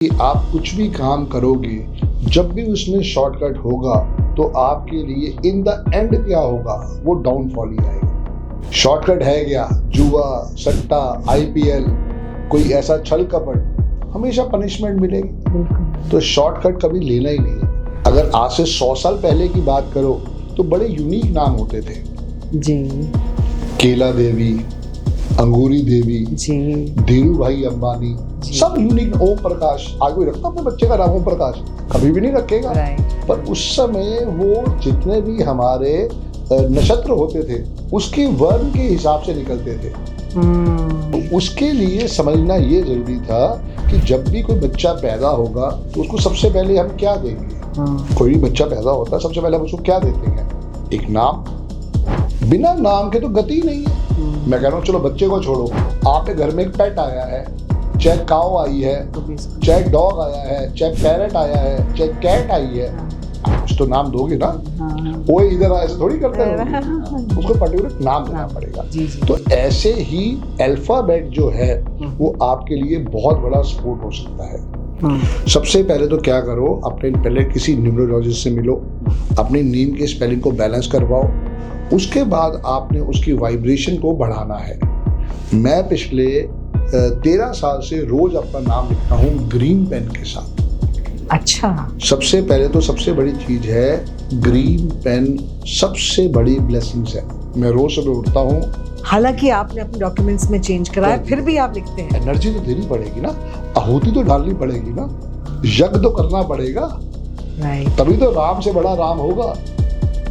कि आप कुछ भी काम करोगे, जब भी उसमें शॉर्टकट होगा तो आपके लिए इन द एंड क्या होगा, वो डाउनफॉल ही आएगा। शॉर्टकट है क्या, जुआ, सट्टा, आईपीएल, कोई ऐसा छल कपट, हमेशा पनिशमेंट मिलेगी। तो शॉर्टकट कभी लेना ही नहीं। अगर आज से 100 साल पहले की बात करो तो बड़े यूनिक नाम होते थे जी। केला देवी, अंगूरी देवी जी, धीरू भाई अंबानी, सब यूनिक। ओम प्रकाश, आज कोई रखता अपने बच्चे का नाम ओम प्रकाश? कभी भी नहीं रखेगा। पर उस समय वो जितने भी हमारे नक्षत्र होते थे उसके वर्ण के हिसाब से निकलते थे। तो उसके लिए समझना ये जरूरी था कि जब भी कोई बच्चा पैदा होगा तो उसको सबसे पहले हम क्या देंगे। कोई भी बच्चा पैदा होता है सबसे पहले हम उसको क्या देते हैं, एक नाम। बिना नाम के तो गति नहीं है। मैं कह रहा हूँ चलो बच्चे को छोड़ो, आपके घर में एक पेट आया है, चाहे काऊ आई है, चाहे डॉग आया है, चाहे पैरट आया है, चाहे कैट आई है, कुछ तो नाम दोगे ना। वो इधर ऐसे थोड़ी करते हैं, उसको पर्टिकुलर नाम देना पड़ेगा। तो ऐसे ही अल्फाबेट जो है वो आपके लिए बहुत बड़ा सपोर्ट हो सकता है। सबसे पहले तो क्या करो, अपने पहले किसी न्यूमरोलॉजिस्ट से मिलो, अपनी नीम के स्पेलिंग को बैलेंस करवाओ। उसके बाद आपने उसकी वाइब्रेशन को बढ़ाना है। मैं पिछले 13 साल से रोज अपना नाम लिखता हूँ ग्रीन पेन के साथ। अच्छा। सबसे पहले तो सबसे बड़ी चीज है ग्रीन पेन, सबसे बड़ी ब्लेसिंग्स है। मैं रोज सुबह उठता हूँ, हालांकि आपने अपने डॉक्यूमेंट्स में चेंज कराया, फिर भी आप लिखते हैं। एनर्जी तो देनी पड़ेगी ना, आहुति तो डालनी पड़ेगी ना, यज्ञ तो करना पड़ेगा, तभी तो राम से बड़ा राम होगा।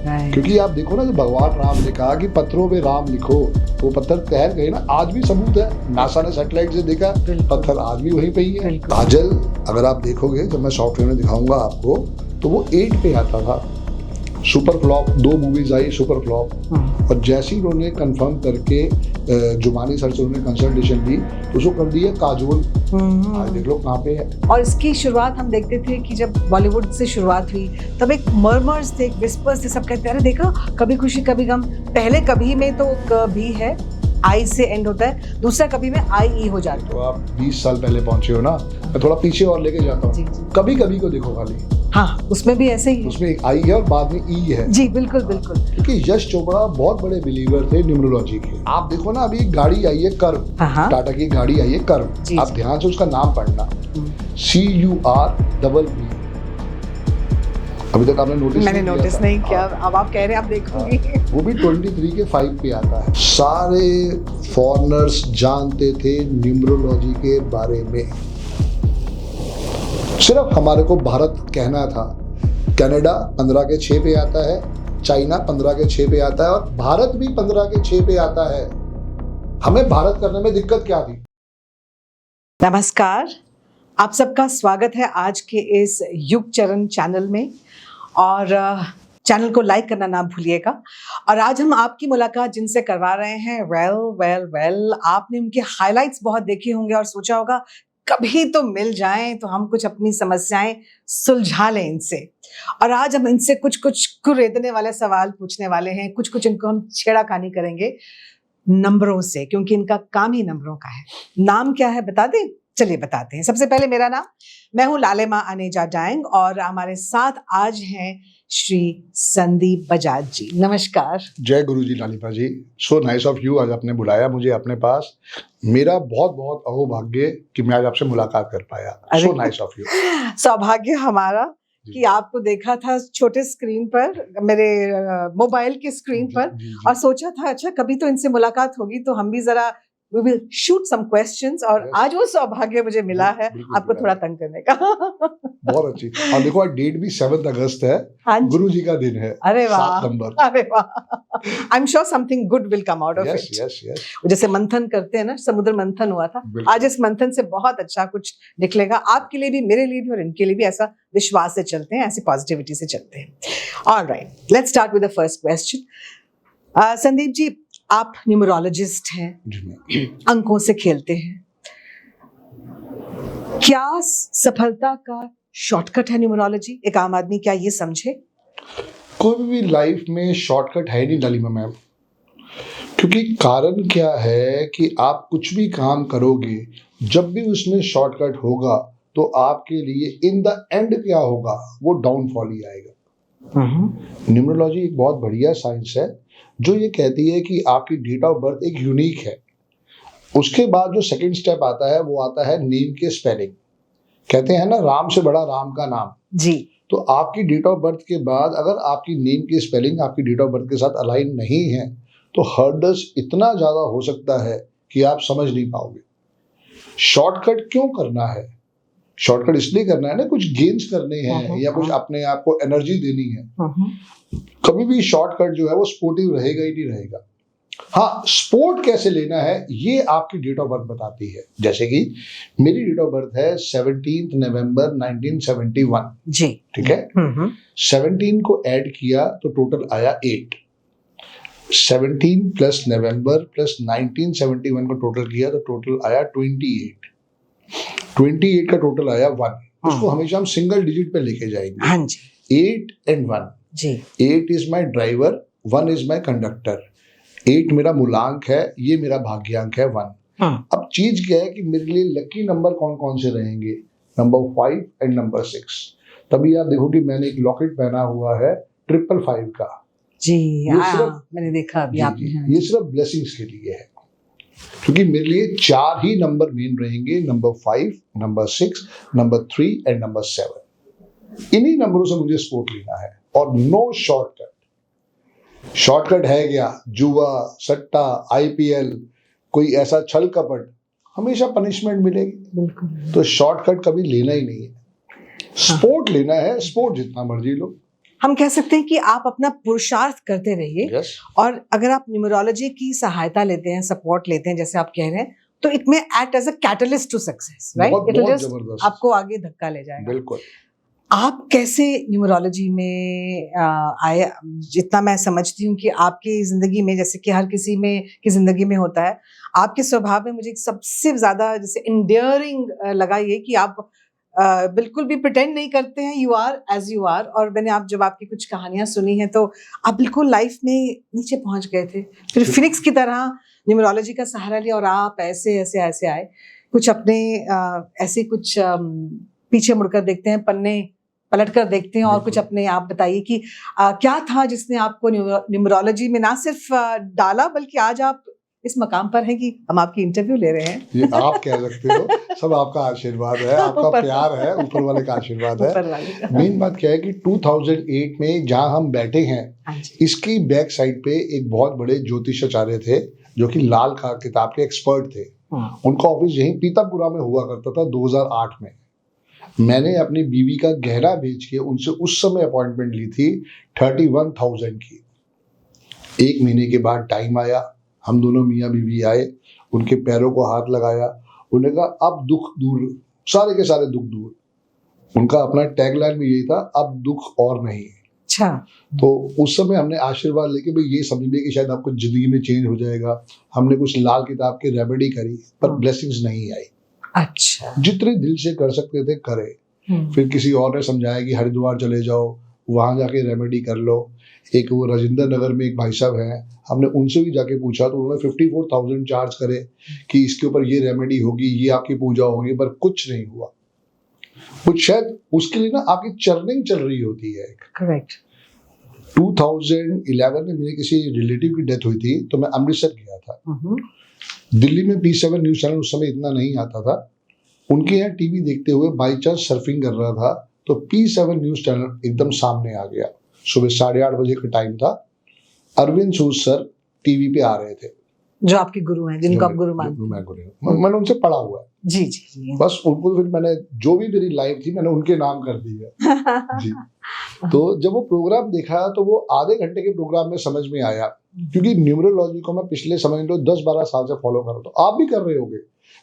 क्योंकि आप देखो ना, जो भगवान राम ने कहा कि पत्थरों पे राम लिखो, वो पत्थर तैर गए ना। आज भी सबूत है, नासा ने सैटेलाइट से देखा, पत्थर आज भी वहीं पे ही है। काजल अगर आप देखोगे, जब मैं सॉफ्टवेयर में दिखाऊंगा आपको, तो वो 8 पे आता था। सुपर फ्लॉप, 2 मूवीज आई सुपर फ्लॉप, और जैसे ही उन्होंने कंफर्म करके जुमानी सर से उन्होंने कंसल्टेशन ली तो उसको कर दिया काजोल। आज देख लो कहाँ पे है। और इसकी शुरुआत हम देखते थे कि जब बॉलीवुड से शुरुआत हुई तब एक मर्मर्स थे, एक विस्पर्स थे, सब कहते हैं देखा कभी खुशी कभी गम। पहले कभी में तो कभी है, आई से एंड होता है, दूसरा कभी में आई ई हो जाता है। तो आप 20 साल पहले पहुंचे हो ना, मैं थोड़ा पीछे और लेके जाता हूँ। कभी कभी को देखो खाली, हाँ उसमें भी ऐसे ही, उसमें एक आई है और बाद में ई है। जी बिल्कुल बिल्कुल। क्योंकि यश चोपड़ा बहुत बड़े बिलीवर थे न्यूमरोलॉजी के। आप देखो ना, अभी गाड़ी आई है कर्व, टाटा की गाड़ी आई है कर्व, आप ध्यान से उसका नाम पढ़ना, CURVV। अभी तक आपने नोटिस? मैंने नोटिस नहीं किया, अब आप कह रहे हैं, आप देखोगे। वो भी 23 के 5 पे आता है। सारे फॉरेनर्स जानते थे न्यूमरोलॉजी के बारे में, सिर्फ हमारे को भारत कहना था। कनाडा 15 के 6 पे आता है, चाइना 15 के 6 पे आता है, और भारत भी 15 के 6 पे आता है। हमें भारत करने में दिक्कत क्या थी? नमस्कार, आप सबका स्वागत है आज के इस युग चरण चैनल में, और चैनल को लाइक करना ना भूलिएगा। और आज हम आपकी मुलाकात जिनसे करवा रहे हैं, वेल आपने उनके हाइलाइट्स बहुत देखे होंगे और सोचा होगा कभी तो मिल जाएं तो हम कुछ अपनी समस्याएं सुलझा लें इनसे। और आज हम इनसे कुछ कुरेदने वाले सवाल पूछने वाले हैं, कुछ इनको हम छेड़ाखानी करेंगे नंबरों से, क्योंकि इनका काम ही नंबरों का है। नाम क्या है बता दें? चलिए बताते हैं। सबसे पहले मेरा नाम, मैं हूँ लालिमा अनेजा डायंग, और हमारे साथ आज हैं श्री संदीप बजाज जी। नमस्कार। जय गुरु जी लालिमा जी, सो नाइस ऑफ यू, आज आपने बुलाया मुझे अपने पास। मेरा बहुत बहुत अहोभाग्य कि मैं आज आपसे मुलाकात कर पाया। So nice of you. सौभाग्य हमारा कि आपको देखा था छोटे स्क्रीन पर, मेरे मोबाइल के स्क्रीन पर, और सोचा था अच्छा कभी तो इनसे मुलाकात होगी तो हम भी जरा we will shoot some questions, और आज वो सौभाग्य मुझे मिला है आपको थोड़ा तंग करने का। बहुत अच्छी। और देखो आज डेट भी 7 अगस्त है, गुरु जी का दिन है। अरे वाह, 7 नंबर। अरे वाह, I am sure something good will come out of it. जैसे मंथन करते हैं ना, समुद्र मंथन हुआ था, आज इस मंथन से बहुत अच्छा कुछ निकलेगा आपके लिए भी, मेरे लिए भी, और इनके लिए भी। ऐसा विश्वास से चलते हैं, ऐसी पॉजिटिविटी से चलते हैं। Alright, let's start with the first question. Sandeep ji, आप न्यूमरोलॉजिस्ट हैं, अंकों से खेलते हैं, क्या सफलता का शॉर्टकट है न्यूमरोलॉजी? एक आम आदमी क्या ये समझे? कोई भी लाइफ में शॉर्टकट है नहीं लालिमा मैम, क्योंकि कारण क्या है कि आप कुछ भी काम करोगे, जब भी उसमें शॉर्टकट होगा तो आपके लिए इन द एंड क्या होगा, वो डाउनफॉल ही आएगा। न्यूमरोलॉजी एक बहुत बढ़िया साइंस है जो ये कहती है कि आपकी डेट ऑफ बर्थ एक यूनिक है। उसके बाद जो सेकंड स्टेप आता है वो आता है नेम के स्पेलिंग। कहते हैं ना, राम से बड़ा राम का नाम जी। तो आपकी डेट ऑफ बर्थ के बाद अगर आपकी नेम की स्पेलिंग आपकी डेट ऑफ बर्थ के साथ अलाइन नहीं है तो हर्डल्स इतना ज्यादा हो सकता है कि आप समझ नहीं पाओगे। शॉर्टकट क्यों करना है? शॉर्टकट इसलिए करना है ना, कुछ गेन्स करने हैं या कुछ अपने आप को एनर्जी देनी है। कभी भी शॉर्टकट जो है वो स्पोर्टिव रहेगा ही नहीं रहेगा। हाँ, स्पोर्ट कैसे लेना है ये आपकी डेट ऑफ बर्थ बताती है। जैसे कि मेरी डेट ऑफ बर्थ है 17 नवंबर 1971 जी, ठीक है। 17 को ऐड किया तो टोटल आया 8। 17 प्लस नवंबर प्लस 1971 को टोटल किया तो टोटल आया 28। 28 का टोटल आया 1। उसको हमेशा हम सिंगल डिजिट पे लेके जाएंगे। हाँ जी। 8 and 1 जी। 8 is my driver, 1 is my conductor. 8 मेरा मूलांक है, ये मेरा भाग्यांक है 1। अब चीज क्या है कि मेरे लिए लकी नंबर कौन कौन से रहेंगे, नंबर 5 एंड नंबर 6। तभी आप देखो कि मैंने एक लॉकेट पहना हुआ है 555 का जी। मैंने देखा अभी आपने। ये सिर्फ ब्लेसिंग्स के लिए है, क्योंकि मेरे लिए 4 ही नंबर मेन रहेंगे, number 5, number 6, number 3 and number 7। इन्हीं नंबरों से मुझे स्पोर्ट लेना है और नो शॉर्टकट। शॉर्टकट है क्या? जुआ, सट्टा, आईपीएल, कोई ऐसा छल कपट, हमेशा पनिशमेंट मिलेगी। तो शॉर्टकट कभी लेना ही नहीं है। स्पोर्ट लेना है, स्पोर्ट जितना मर्जी लो। हम कह सकते हैं कि आप अपना पुरुषार्थ करते रहिए। yes. और अगर आप न्यूमरोलॉजी की सहायता लेते हैं, सपोर्ट लेते हैं, जैसे आप कह रहे हैं, तो it may act as a catalyst to success, right? It will just आपको आगे धक्का ले जाएगा। बिल्कुल। आप कैसे न्यूमरोलॉजी में आए? जितना मैं समझती हूँ कि आपकी जिंदगी में, जैसे कि हर किसी में की जिंदगी में होता है, आपके स्वभाव में मुझे सबसे ज्यादा जैसे इंडियरिंग लगा ये कि आप बिल्कुल भी प्रिटेंड नहीं करते हैं, you are as you are. और मैंने जब आपकी कुछ कहानियां सुनी हैं तो आप बिल्कुल लाइफ में नीचे पहुंच गए थे, फिर फिनिक्स की तरह न्यूमरोलॉजी का सहारा लिया और आप ऐसे ऐसे ऐसे आए। कुछ अपने ऐसे कुछ पीछे मुड़कर देखते हैं, पन्ने पलट कर देखते हैं, और कुछ अपने आप बताइए कि क्या था जिसने आपको न्यूमरोलॉजी में ना सिर्फ डाला, बल्कि आज आप इस मकाम पर है कि हम आपकी इंटरव्यू ले रहे हैं। ये आप कह सकते हो, सब आपका आशीर्वाद है, आपका प्यार है, ऊपर वाले का आशीर्वाद है। मेन बात क्या है कि 2008 में जहां हम बैठे हैं, इसकी बैक साइड पे एक बहुत बड़े ज्योतिषाचार्य थे जो कि लाल किताब के एक्सपर्ट थे। उनका ऑफिस यहीं पीतापुरा में हुआ करता था 2008 में। मैंने अपनी बीवी का गहना बेच के उनसे उस समय अपॉइंटमेंट ली थी 31,000 की। 1 महीने के बाद टाइम आया, हम दोनों मियाँ बीवी आए, उनके पैरों को हाथ लगाया, उन्होंने कहा अब दुख दूर, सारे के सारे दुख दूर। उनका अपना टैगलाइन भी यही था, अब दुख और नहीं। अच्छा। तो उस समय हमने आशीर्वाद लेके भाई ये समझने कि शायद आपको जिंदगी में चेंज हो जाएगा। हमने कुछ लाल किताब की रेमेडी करी पर ब्लेसिंग्स नहीं आई। अच्छा। जितने दिल से कर सकते थे करे। फिर किसी और ने समझाया कि हरिद्वार चले जाओ, वहां जाके रेमेडी कर लो। एक वो राजेंद्र नगर में एक भाई साहब हैं, हमने उनसे भी जाके पूछा तो उन्होंने 54,000 चार्ज करे कि इसके ऊपर ये रेमेडी होगी, ये आपकी पूजा होगी, पर कुछ नहीं हुआ। कुछ शायद उसके लिए ना आपकी चर्निंग चल रही होती है। करेक्ट। 2011 में मेरे किसी रिलेटिव की डेथ हुई थी तो मैं अमृतसर गया था। दिल्ली में P7 न्यूज चैनल उस समय इतना नहीं आता था। उनके यहाँ टीवी देखते हुए बाई चांस सर्फिंग कर रहा था तो P7 न्यूज चैनल एकदम सामने आ गया। सुबह 8:30 बजे का टाइम था। अरविंद सूद सर टीवी पे आ रहे थे, जो आपके गुरु हैं, जिनको आप गुरु मानते हैं। मैंने उनसे पढ़ा हुआ है। जी जी जी। बस उनको फिर मैंने जो भी मेरी लाइफ थी मैंने उनके नाम कर दी है। जी। तो जब वो प्रोग्राम देखा तो वो आधे घंटे के प्रोग्राम में समझ में आया, क्योंकि न्यूमरोलॉजी को मैं पिछले समझ लो 10-12 साल से फॉलो कर रहा हूँ। तो आप भी कर रहे होगे।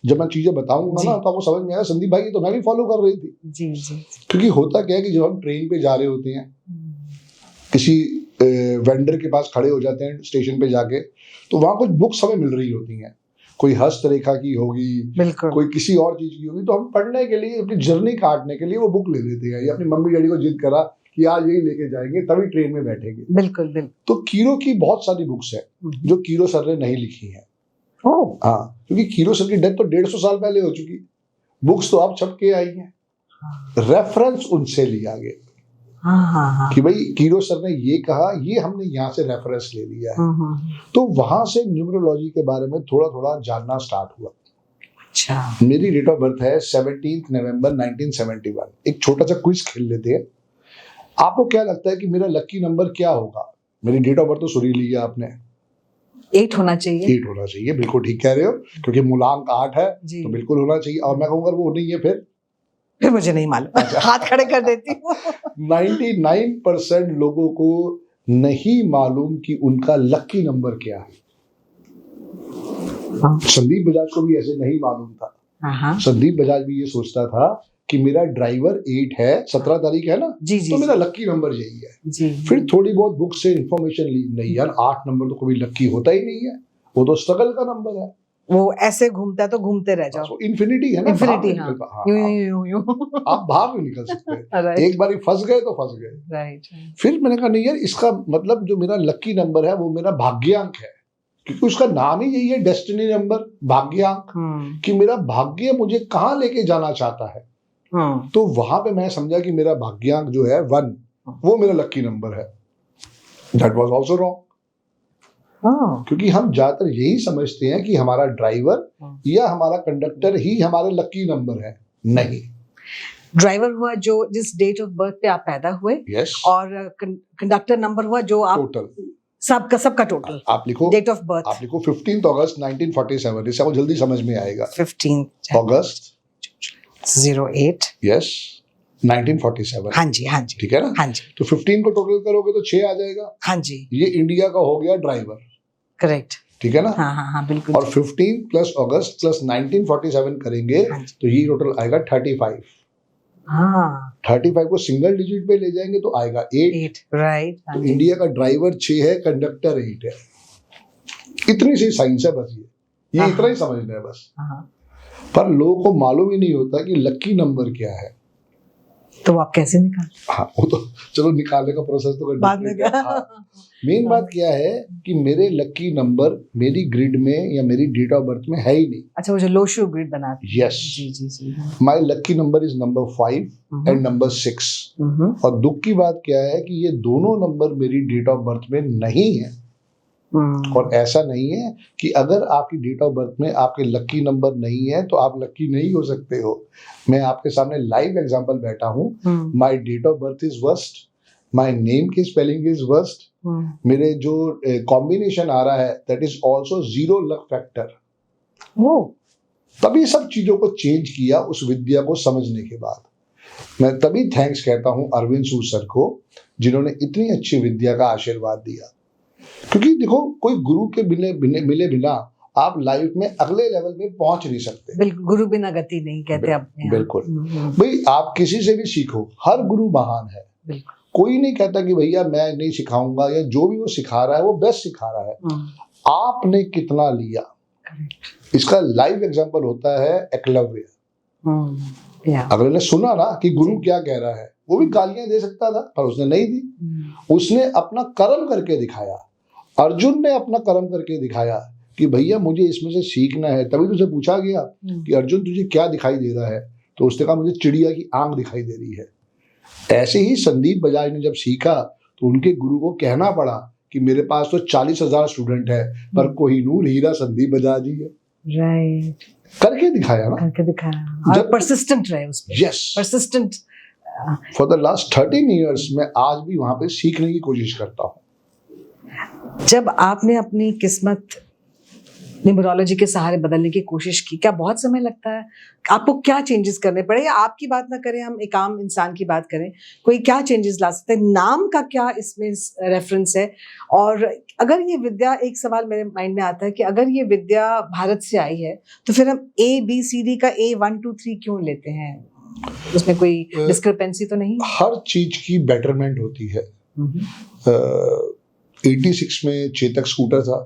जब मैं चीजें बताऊंगा ना तो आपको समझ में आया, संदीप भाई तो मैं भी फॉलो कर रही थी। जी जी। क्योंकि होता क्या है कि जब हम ट्रेन पे जा रहे होते हैं, किसी वेंडर के पास खड़े हो जाते हैं स्टेशन पे जाके, तो वहां कुछ बुक्स हमें मिल रही होती हैं। कोई हस्तरेखा की होगी, कोई किसी और चीज की होगी, तो हम पढ़ने के लिए, अपनी जर्नी काटने के लिए वो बुक ले लेते हैं। या अपनी मम्मी डैडी को जिद करा कि आज यही लेके जाएंगे तभी ट्रेन में बैठेंगे। बिल्कुल बिल्कुल। तो कीरो की बहुत सारी बुक्स है जो कीरो सर ने नहीं लिखी है। हाँ, क्योंकि कीरो सर की डेथ तो 150 साल पहले हो चुकी। बुक्स तो अब छप के आई हैं। रेफरेंस उनसे लिया गया कि भाई कीरो सर ने ये कहा, ये हमने यहाँ से रेफरेंस ले लिया है। तो वहां से न्यूमरोलॉजी के बारे में थोड़ा थोड़ा जानना स्टार्ट हुआ। अच्छा। मेरी डेट ऑफ बर्थ है 17 नवंबर 1971। एक छोटा सा क्विज खेल लेते हैं। आपको क्या लगता है कि मेरा लकी नंबर क्या होगा? मेरी डेट ऑफ बर्थ तो सुनी ली है आपने, 8 होना चाहिए। 8 होना चाहिए, बिल्कुल ठीक कह रहे हो, क्योंकि मूलांक 8 है तो बिल्कुल होना चाहिए। और मैं कहूँगा वो नहीं है, फिर मुझे नहीं मालूम। हाथ खड़े कर देती हूँ। 99% लोगों को नहीं मालूम कि उनका लकी नंबर क्या है। संदीप बजाज को भी ऐसे नहीं मालूम था। संदीप बजाज भी ये सोचता था कि मेरा ड्राइवर 8 है, 17 तारीख है ना, तो मेरा लकी नंबर यही है। फिर थोड़ी बहुत बुक से इंफॉर्मेशन ली, नहीं यार 8 नंबर तो कभी लकी होता ही नहीं है, वो तो स्ट्रगल का नंबर है, वो ऐसे घूमता है तो घूमते रह जाओ। इन्फिनिटी है ना, इन्फिनिटी। यूं आप बाहर नहीं निकल सकते। एक बार फंस गए तो फंस गए। फिर मैंने कहा नहीं यार, इसका मतलब जो मेरा लकी नंबर है वो मेरा भाग्यांक है, क्योंकि उसका नाम ही यही है, डेस्टिनी नंबर, भाग्यांक, कि मेरा भाग्य मुझे कहाँ लेके जाना चाहता है। तो वहां पे मैं समझा कि मेरा भाग्यांक जो है 1, वो मेरा लकी नंबर है। दैट वाज आल्सो रॉन्ग, क्योंकि हम ज्यादातर यही समझते हैं कि हमारा ड्राइवर या हमारा कंडक्टर ही हमारे लकी नंबर है। नहीं, ड्राइवर हुआ जो जिस डेट ऑफ बर्थ पे आप पैदा हुए, और कंडक्टर नंबर हुआ जो आप टोटल सबका टोटल आप लिखो, डेट ऑफ बर्थ आप लिखो 15 अगस्त 1947। इससे आपको जल्दी समझ में आएगा। 15 अगस्त 08 यस 1947। हाँ जी, हाँ जी, ठीक है ना। हाँ जी। तो 15 को टोटल करोगे तो 6 आ जाएगा। हाँ जी, ये इंडिया का हो गया ड्राइवर। करेक्ट, ठीक है ना। हाँ हाँ हाँ बिल्कुल। और 15 प्लस अगस्त प्लस 1947 करेंगे तो ये टोटल आएगा 35। हाँ, 35 को सिंगल डिजिट पे ले जाएंगे तो आएगा 8। राइट। तो इंडिया का ड्राइवर 6 है, कंडक्टर 8 है। इतनी सी साइंस है बस, ये इतना ही समझना है बस। पर लोगों को मालूम ही नहीं होता कि लकी नंबर क्या है। तो आप कैसे निकाल? हाँ, वो तो चलो निकालने का प्रोसेस तो बाद में क्या। मेन बात क्या है कि मेरे लकी नंबर मेरी ग्रिड में या मेरी डेट ऑफ बर्थ में है ही नहीं। अच्छा, वो जो लोशो ग्रिड बनाते हैं। यस, जी जी जी। My lucky number is number 5 and number 6। और दुख की बात क्या है कि ये दोनों नंबर मेरी डेट ऑफ बर्थ में नहीं है। और ऐसा नहीं है कि अगर आपकी डेट ऑफ बर्थ में आपके लकी नंबर नहीं है तो आप लकी नहीं हो सकते हो। मैं आपके सामने लाइव एग्जांपल बैठा हूँ। My date of birth is worst, my name की स्पेलिंग इज वर्स्ट, मेरे जो कॉम्बिनेशन आ रहा है that is also 0 luck factor. तभी सब चीजों को चेंज किया उस विद्या को समझने के बाद। मैं तभी थैंक्स कहता हूँ अरविंद सूद सर को, जिन्होंने इतनी अच्छी विद्या का आशीर्वाद दिया। क्योंकि देखो, कोई गुरु के मिले बिना आप लाइफ में अगले लेवल में पहुंच नहीं सकते। बिल्कुल, गुरु बिना गति नहीं कहते आप। बिल्कुल भाई, आप किसी से भी सीखो, हर गुरु महान है। कोई नहीं कहता कि भैया मैं नहीं सिखाऊंगा, या जो भी वो सिखा रहा है वो बेस्ट सिखा रहा है। आपने कितना लिया, इसका लाइव एग्जांपल होता है एकलव्य। अगले ने सुना ना कि गुरु क्या कह रहा है, वो भी गालियां दे सकता था पर उसने नहीं दी। उसने अपना कर्म करके दिखाया। अर्जुन ने अपना कर्म करके दिखाया कि भैया मुझे इसमें से सीखना है। तभी तुझे पूछा गया कि अर्जुन तुझे क्या दिखाई दे रहा है, तो उसने कहा मुझे चिड़िया की आंख दिखाई दे रही है। ऐसे ही संदीप बजाज ने जब सीखा तो उनके गुरु को कहना पड़ा कि मेरे पास तो 40,000 स्टूडेंट है पर कोहिनूर हीरा संदीप बजाज ही है। राइट, करके दिखाया ना, करके दिखाया। और परसिस्टेंट रहे उस पे। Yes, persistent. For the last 13 years मैं आज भी वहां पे सीखने की कोशिश करता हूँ। जब आपने अपनी किस्मत न्यूमरोलॉजी के सहारे बदलने की कोशिश की, क्या बहुत समय लगता है? आपको क्या चेंजेस करने पड़े? या आपकी बात ना करें, हम एक आम इंसान की बात करें, कोई क्या चेंजेस ला सकते हैं? नाम का क्या इसमें रेफरेंस है? और अगर ये विद्या, एक सवाल मेरे माइंड में आता है कि अगर ये विद्या भारत से आई है तो फिर हम ABCD का A 1 2 3 क्यों लेते हैं? उसमें कोई डिस्क्रिपेंसी तो नहीं? हर चीज की बेटरमेंट होती है। 86 में चेतक स्कूटर था,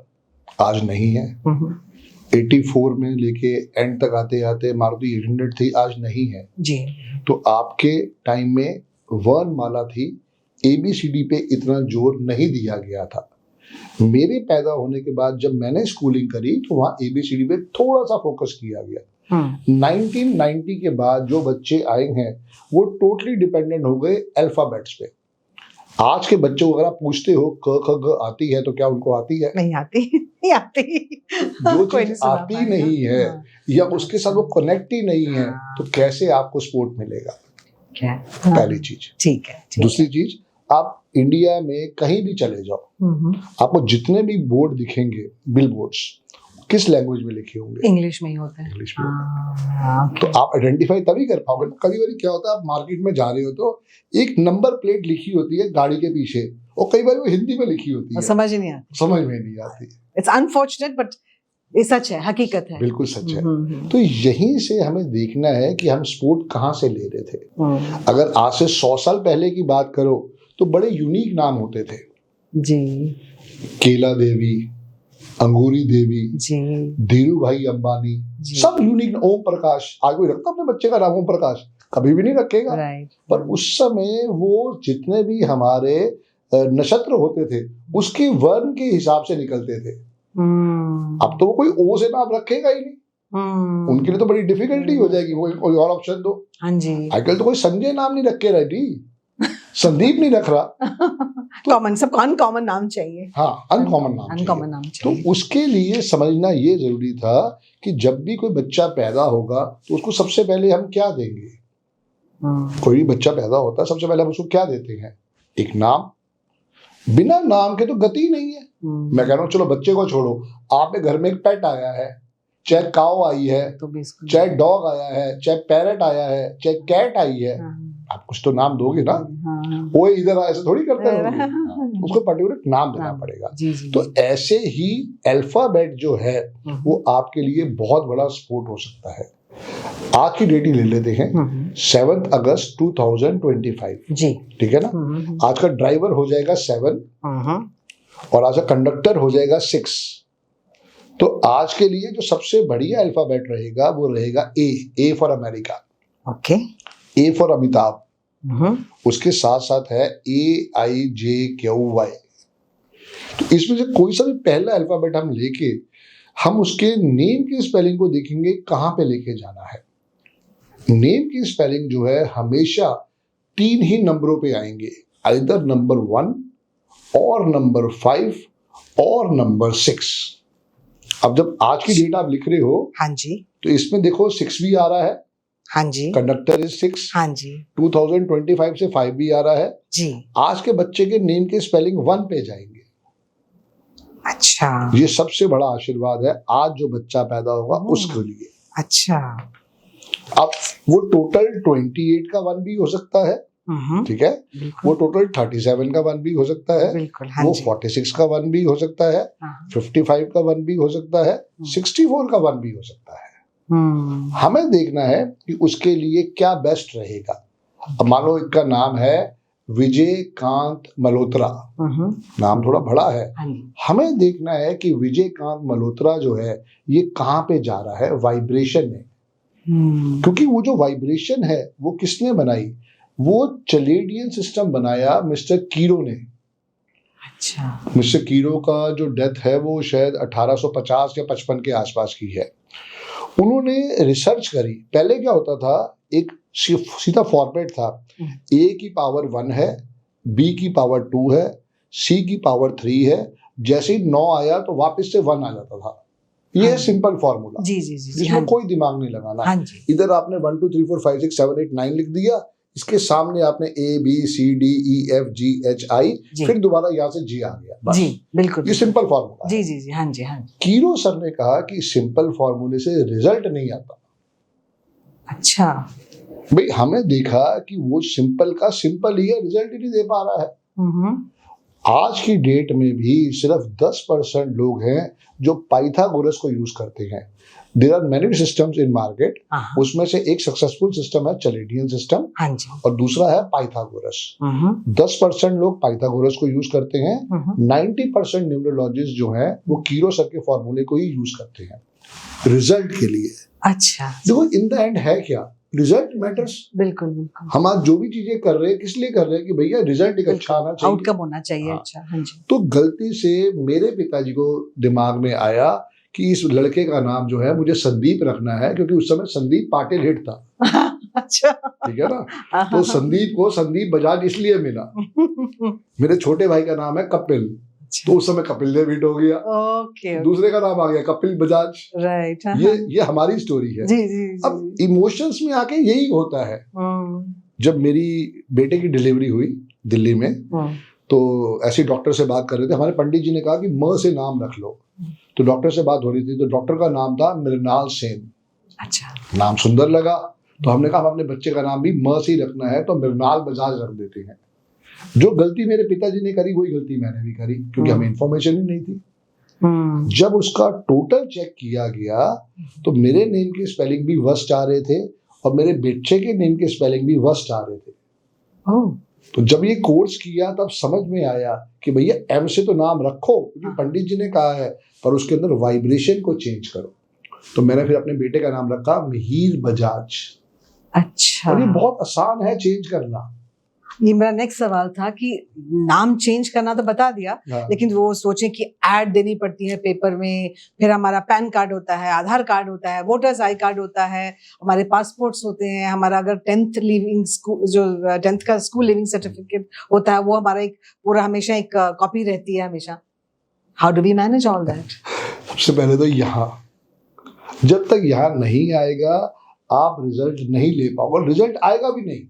आज नहीं है। 84 में लेके एंड तक आते आते मारुति 800 थी, आज नहीं है जी। तो आपके टाइम में वर्णमाला थी, ABCD पे इतना जोर नहीं दिया गया था। मेरे पैदा होने के बाद जब मैंने स्कूलिंग करी तो वहाँ ABCD पे थोड़ा सा फोकस किया गया। हम्म, 1990 के बाद जो बच्चे आए हैं वो टोटली डिपेंडेंट हो गए अल्फाबेट्स पे। आज के बच्चों को अगर आप पूछते हो क ख ग आती है तो क्या उनको आती है? नहीं आती, नहीं आती। जो कोई नहीं चीज सुना आती पाएगा। नहीं है हाँ, या उसके साथ वो कनेक्ट ही नहीं है हाँ। तो कैसे आपको स्पोर्ट मिलेगा? क्या? पहली चीज। ठीक है, ठीक दूसरी चीज, आप इंडिया में कहीं भी चले जाओ, है। आपको जितने भी बोर्ड दिखेंगे, बिल बोर्ड्स, किस लैंग्वेज में लिखे होंगे? इंग्लिश में ही होता है। इंग्लिश में। हाँ, तो आप आइडेंटिफाई तभी कर पाओगे। कभी कभी क्या होता है, आप मार्केट में जा रहे हो तो एक नंबर प्लेट लिखी होती है गाड़ी के पीछे और कई बार वो हिंदी में लिखी होती है, समझ ही नहीं आती। समझ में नहीं आती। इट्स अनफॉर्चुनेट बट ये सच है, हकीकत है। बिल्कुल सच है। तो यहीं से हमें देखना है कि हम स्पोर्ट कहाँ से ले रहे थे। अगर आज से 100 साल पहले की बात करो तो बड़े यूनिक नाम होते थे जी केला देवी, अंगूरी देवी, जी धीरू भाई अंबानी, जी। सब यूनिक। ओम प्रकाश, आज कोई रखता अपने बच्चे का नाम ओम प्रकाश? कभी भी नहीं रखेगा। राइट। पर उस समय वो जितने भी हमारे नक्षत्र होते थे उसके वर्ण के हिसाब से निकलते थे। अब तो वो कोई ओ से नाम रखेगा ही नहीं, उनके लिए तो बड़ी डिफिकल्टी हो जाएगी। कोई और ऑप्शन दो। हाँ जी। आजकल तो कोई संजय नाम नहीं रख के रेडी, संदीप नहीं रख रहा। कॉमन, सबको अनकॉमन नाम चाहिए। हाँ, अनकॉमन नाम अनकॉमन चाहिए। नाम तो चाहिए। उसके लिए समझना ये जरूरी था कि जब भी कोई बच्चा पैदा होगा तो उसको सबसे पहले हम क्या देंगे? कोई भी बच्चा पैदा होता है सबसे पहले हम उसको क्या देते हैं? एक नाम। बिना नाम के तो गति नहीं है। मैं कह रहा हूँ चलो बच्चे को छोड़ो, आपके घर में एक पेट आया है, चाहे काऊ आई है, तो चाहे डॉग आया है, चाहे पैरट आया है, चाहे कैट आई है, आप कुछ तो नाम दोगे ना। वो इधर ऐसे थोड़ी करते हैं, उसको पर्टिकुलर नाम देना पड़ेगा। जी जी। तो ऐसे ही अल्फाबेट जो है वो आपके लिए बहुत बड़ा सपोर्ट हो सकता है। आज की डेट ही ले लेते हैं, 7 अगस्त 2025। जी ठीक है ना। आज का ड्राइवर हो जाएगा 7 और आज का कंडक्टर हो जाएगा 6। तो आज के लिए जो सबसे बढ़िया अल्फाबेट रहेगा वो रहेगा A for America, okay, A for Amitabh. उसके साथ साथ है AIJQY। तो इसमें से कोई सा भी पहला अल्फाबेट हम लेके हम उसके नेम की स्पेलिंग को देखेंगे कहाँ पे लेके जाना है। नेम की स्पेलिंग जो है हमेशा 3 ही नंबरों पे आएंगे, आइदर नंबर 1 और नंबर 5 और नंबर 6। अब जब आज की डेट आप लिख रहे हो, हाँ जी, तो इसमें देखो 6 भी आ रहा है, हाँ जी, कंडक्टर इज 6, हाँ जी, 2025 से 5 भी आ रहा है जी। आज के बच्चे के नेम के स्पेलिंग 1 पे जाएंगे। अच्छा, ये सबसे बड़ा आशीर्वाद है आज जो बच्चा पैदा होगा उसके लिए। अच्छा। अब वो टोटल 28 का 1 भी हो सकता है, ठीक है, वो टोटल 37 का 1 भी हो सकता है, बिल्कुल, हाँ वो जी। 46 का 1 भी हो सकता है, 55 का 1 भी हो सकता है, 64 का 1 भी हो सकता है। हमें देखना है कि उसके लिए क्या बेस्ट रहेगा। अब मान लो इसका नाम है विजयकांत मल्होत्रा, नाम थोड़ा बड़ा है। हमें देखना है कि विजयकांत मल्होत्रा जो है ये कहाँ पे जा रहा है वाइब्रेशन में, क्योंकि वो जो वाइब्रेशन है वो किसने बनाई? वो चलेडियन सिस्टम बनाया मिस्टर कीरो ने। अच्छा। मिस्टर कीरो का जो डेथ है वो शायद 1850 या 55 के आसपास की है। उन्होंने रिसर्च करी। पहले क्या होता था, एक सीधा फॉर्मेट था, A की पावर 1 है, B की पावर 2 है, C की पावर 3 है। जैसे ही 9 आया तो वापस से 1 आ जाता था। ये सिंपल फॉर्मूला, जी जी जी, जिसमें कोई दिमाग नहीं लगाना। हाँ जी। इधर आपने 1 2 3 4 5 6 7 8 9 लिख दिया, इसके सामने आपने ABCDEFGHI, फिर दोबारा यहाँ से G आ गया, बस। जी बिल्कुल, ये सिंपल फॉर्मूला। जी जी जी, हाँ जी, हाँ जी। कीरो सर ने कहा कि सिंपल फॉर्मूले से रिजल्ट नहीं आता। अच्छा भाई हमें देखा कि वो सिंपल का सिंपल ही है, रिजल्ट ही नहीं दे पा रहा है। आज की डेट में भी सिर्फ 10% लोग हैं जो पाइथागोरस को यूज करते हैं। There are many systems in market, उसमें से एक सक्सेसफुल सिस्टम है चलेडियन सिस्टम, हाँ जी, और दूसरा है पाइथागोरस। 10% लोग पाइथागोरस को यूज करते हैं, 90% न्यूमरोलॉजिस्ट जो हैं वो कीरो सर के फॉर्मूले को ही यूज करते हैं रिजल्ट के लिए। अच्छा, देखो इन द एंड है क्या, रिजल्ट मैटर्स। बिल्कुल बिल्कुल। हम आज जो भी चीजें कर रहे हैं किस लिए कर रहे हैं कि भैया रिजल्ट एक अच्छा आना चाहिए, आउटकम होना चाहिए। अच्छा, हाँ जी। तो गलती से मेरे पिताजी को दिमाग में आया कि इस लड़के का नाम जो है मुझे संदीप रखना है, क्योंकि उस समय संदीप पाटिल हिट था। अच्छा, ठीक है ना। तो संदीप को संदीप बजाज इसलिए मिला। मेरे छोटे भाई का नाम है कपिल, तो उस समय कपिल देव हिट हो गया। ओके, दूसरे का नाम आ गया कपिल बजाज। राइट। ये हमारी स्टोरी है। जी जी। अब इमोशंस में आके यही होता है। जब मेरी बेटे की डिलीवरी हुई दिल्ली में, तो ऐसे डॉक्टर से बात कर रहे थे, हमारे पंडित जी ने कहा कि म से नाम रख लो। तो डॉक्टर से बात हो रही थी, तो डॉक्टर का नाम था मृणाल सेन। अच्छा, नाम सुंदर लगा, तो हमने कहा हम अपने बच्चे का नाम भी म से ही रखना है, तो मृणाल बजाज रख देते हैं। जो गलती मेरे पिताजी ने करी वही गलती मैंने भी करी, क्योंकि हमें इंफॉर्मेशन ही नहीं थी। जब उसका टोटल चेक किया गया तो मेरे नेम के स्पेलिंग भी वर्स्ट आ रहे थे और मेरे बच्चे के नेम के स्पेलिंग भी वर्स्ट आ रहे थे। तो जब ये कोर्स किया तब समझ में आया कि भैया एम से तो नाम रखो, क्योंकि पंडित जी ने कहा है, पर उसके अंदर वाइब्रेशन को चेंज करो। तो मैंने फिर अपने बेटे का नाम रखा मिहिर बजाज। अच्छा, और ये बहुत आसान है चेंज करना। ये मेरा नेक्स्ट सवाल था कि नाम चेंज करना तो बता दिया, लेकिन वो सोचे कि ऐड देनी पड़ती है पेपर में, फिर हमारा पैन कार्ड होता है, आधार कार्ड होता है, वोटर्स आई कार्ड होता है, हमारे पासपोर्ट्स होते हैं, हमारा अगर 10th लिविंग स्कूल जो 10th का स्कूल लिविंग सर्टिफिकेट होता है वो हमारा एक पूरा हमेशा एक कॉपी रहती है हमेशा। How do we manage all that? सबसे पहले तो यहाँ, जब तक यहाँ नहीं आएगा आप रिजल्ट नहीं ले पाओगे, रिजल्ट आएगा भी नहीं।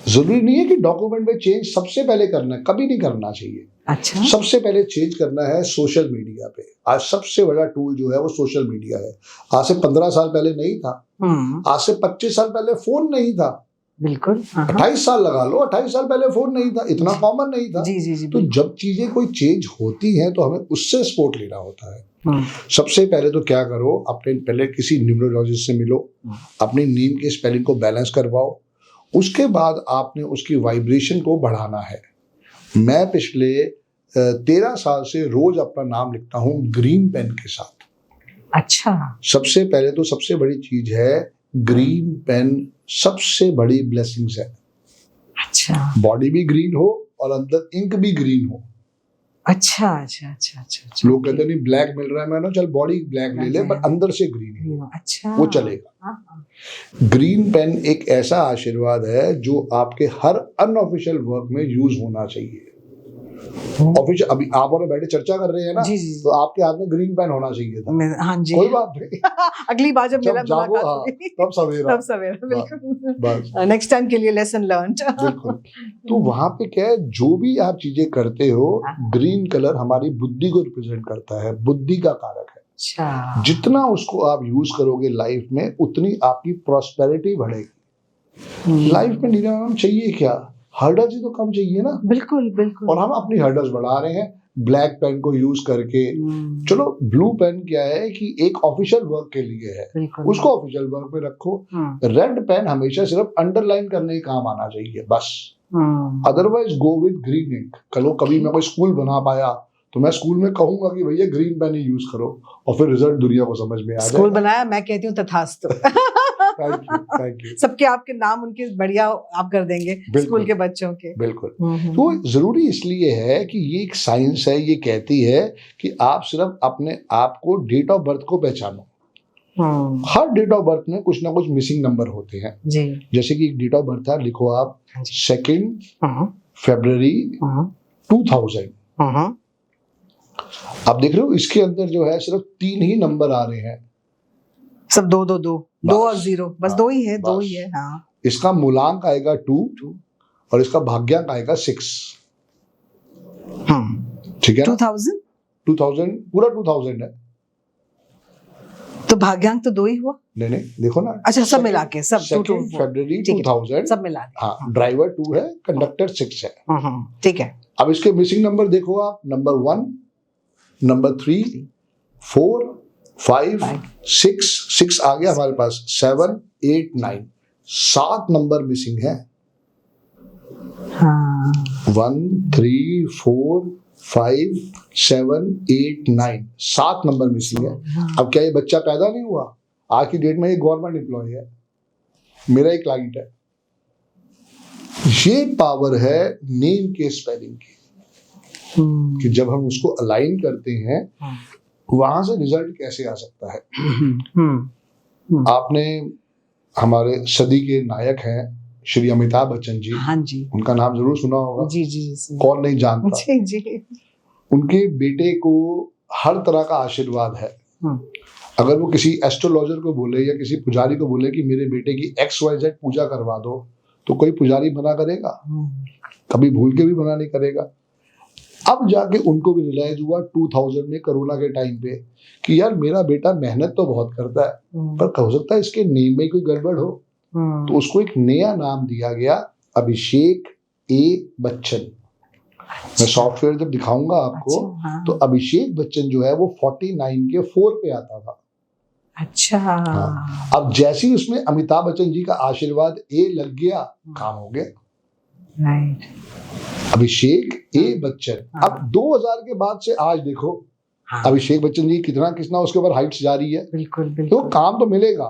जरूरी नहीं है कि डॉक्यूमेंट में चेंज सबसे पहले करना है, कभी नहीं करना चाहिए। अच्छा, सबसे पहले चेंज करना है सोशल मीडिया पे। आज सबसे बड़ा टूल जो है वो सोशल मीडिया है। आज से 15 साल पहले नहीं था, आज से 25 साल पहले फोन नहीं था, बिल्कुल 28 साल लगा लो, 28 साल पहले फोन नहीं था, इतना कॉमन नहीं था। जी जी जी। तो जब चीजें कोई चेंज होती हैं तो हमें उससे सपोर्ट लेना होता है। सबसे पहले तो क्या करो, अपने पहले किसी न्यूमरोलॉजिस्ट से मिलो, अपनी नेम के स्पेलिंग को बैलेंस करवाओ, उसके बाद आपने उसकी वाइब्रेशन को बढ़ाना है। मैं पिछले 13 साल से रोज अपना नाम लिखता हूँ ग्रीन पेन के साथ। अच्छा, सबसे पहले तो सबसे बड़ी चीज है ग्रीन पेन, सबसे बड़ी ब्लेसिंग्स है। अच्छा, बॉडी भी ग्रीन हो और अंदर इंक भी ग्रीन हो। अच्छा अच्छा अच्छा अच्छा। लोग कहते नहीं ब्लैक मिल रहा है, मैं ना चल बॉडी ब्लैक ले ले, पर अंदर से ग्रीन हो। अच्छा, वो चलेगा। ग्रीन पेन एक ऐसा आशीर्वाद है जो आपके हर अनऑफिशियल वर्क में यूज होना चाहिए। ऑफिशियल, अभी आप और बैठे चर्चा कर रहे हैं ना, जी, जी, जी। तो आपके हाथ में ग्रीन पेन होना चाहिए था। हाँ जी, कोई बात नहीं। अगली बार जब मिला जागो, हाँ, तब सवेरा, तब सवेरा, बिल्कुल। बस नेक्स्ट टाइम के लिए लेसन लर्न्ड। बिल्कुल। तो वहां पे क्या है, जो भी आप चीजें करते हो, ग्रीन कलर हमारी बुद्धि को रिप्रेजेंट करता है, बुद्धि का कारक है। अच्छा, जितना उसको आप यूज करोगे लाइफ में, उतनी आपकी प्रॉस्पेरिटी बढ़ेगी। लाइफ में नीला नाम चाहिए क्या, हर्डल्स ही तो कम चाहिए ना। बिल्कुल बिल्कुल। और हम अपनी हर्डल्स बढ़ा रहे हैं ब्लैक पेन को यूज करके। चलो, ब्लू पेन क्या है कि एक ऑफिशियल वर्क के लिए है, उसको ऑफिशियल वर्क में रखो। रेड पेन हमेशा सिर्फ अंडरलाइन करने के काम आना चाहिए बस। Otherwise go with green ink. कभी मैं कोई स्कूल बना पाया तो मैं स्कूल में कहूंगा कि भैया ग्रीन पेन ही यूज करो, और फिर रिजल्ट दुनिया को समझ में आ जाए। स्कूल बनाया, मैं कहती हूँ तथास्तु। Thank you. सबके आपके नाम उनके बढ़िया आप कर देंगे स्कूल के बच्चों के। बिल्कुल। तो जरूरी इसलिए है कि ये एक साइंस है, ये कहती है कि आप सिर्फ अपने आप को डेट ऑफ बर्थ को पहचानो। हर डेट ऑफ बर्थ में कुछ ना कुछ मिसिंग नंबर होते हैं जी। जैसे कि एक डेट ऑफ बर्थ है, लिखो आप 2 फरवरी 2000। आप देख रहे हो इसके अंदर जो है सिर्फ 3 ही नंबर आ रहे हैं, सब 2 और 0, बस 2 ही है, 2 ही है। हाँ। इसका मूलांक आएगा 2 और इसका भाग्यांक आएगा 6। ठीक है, 2000 पूरा 2000 है, तो भाग्यांक तो 2 ही हुआ। नहीं, देखो ना। अच्छा, सब मिला के सब 2 फरवरी 2000 सब मिला के। हाँ, ड्राइवर 2 है, कंडक्टर 6 है। ठीक है। अब इसके मिसिंग नंबर देखो आप, नंबर 1, नंबर 3, 4, 5, 6 आ गया हमारे पास, 7, 8, 9, 7 नंबर मिसिंग है। 1, 3, 4, 5, 7, 8, 9, 7 नंबर मिसिंग है। अब क्या ये बच्चा पैदा नहीं हुआ? आज की डेट में ये गवर्नमेंट एम्प्लॉय है, मेरा एक क्लाइंट है। ये पावर है नेम के स्पेलिंग की, कि जब हम उसको अलाइन करते हैं वहां से रिजल्ट कैसे आ सकता है? आपने हमारे सदी के नायक हैं श्री अमिताभ बच्चन जी, हाँ जी, उनका नाम जरूर सुना होगा। जी जी जी, कौन नहीं जानता। जी जी। उनके बेटे को हर तरह का आशीर्वाद है। अगर वो किसी एस्ट्रोलॉजर को बोले या किसी पुजारी को बोले कि मेरे बेटे की XYZ पूजा करवा दो, तो कोई पुजारी मना करेगा? कभी भूल के भी मना नहीं करेगा। अब जाके उनको भी रियलाइज हुआ 2000 में कोरोना के टाइम पे कि यार मेरा बेटा मेहनत तो बहुत करता है, पर हो सकता है इसके नेम में कोई गड़बड़ हो। तो उसको एक नया नाम दिया गया, अभिषेक ए बच्चन। मैं सॉफ्टवेयर जब दिखाऊंगा आपको, हाँ। तो अभिषेक बच्चन जो है वो 49 के 4 पे आता था। अच्छा। हाँ। अब जैसे ही उसमें अमिताभ बच्चन जी का आशीर्वाद ए लग गया, काम हो गया। राइट। अभिषेक ए बच्चन। अब 2000 के बाद से आज देखो, अभिषेक बच्चन जी कितना उसके ऊपर हाइट्स जा रही है। बिल्कुल तो बिल्कुल। काम तो मिलेगा,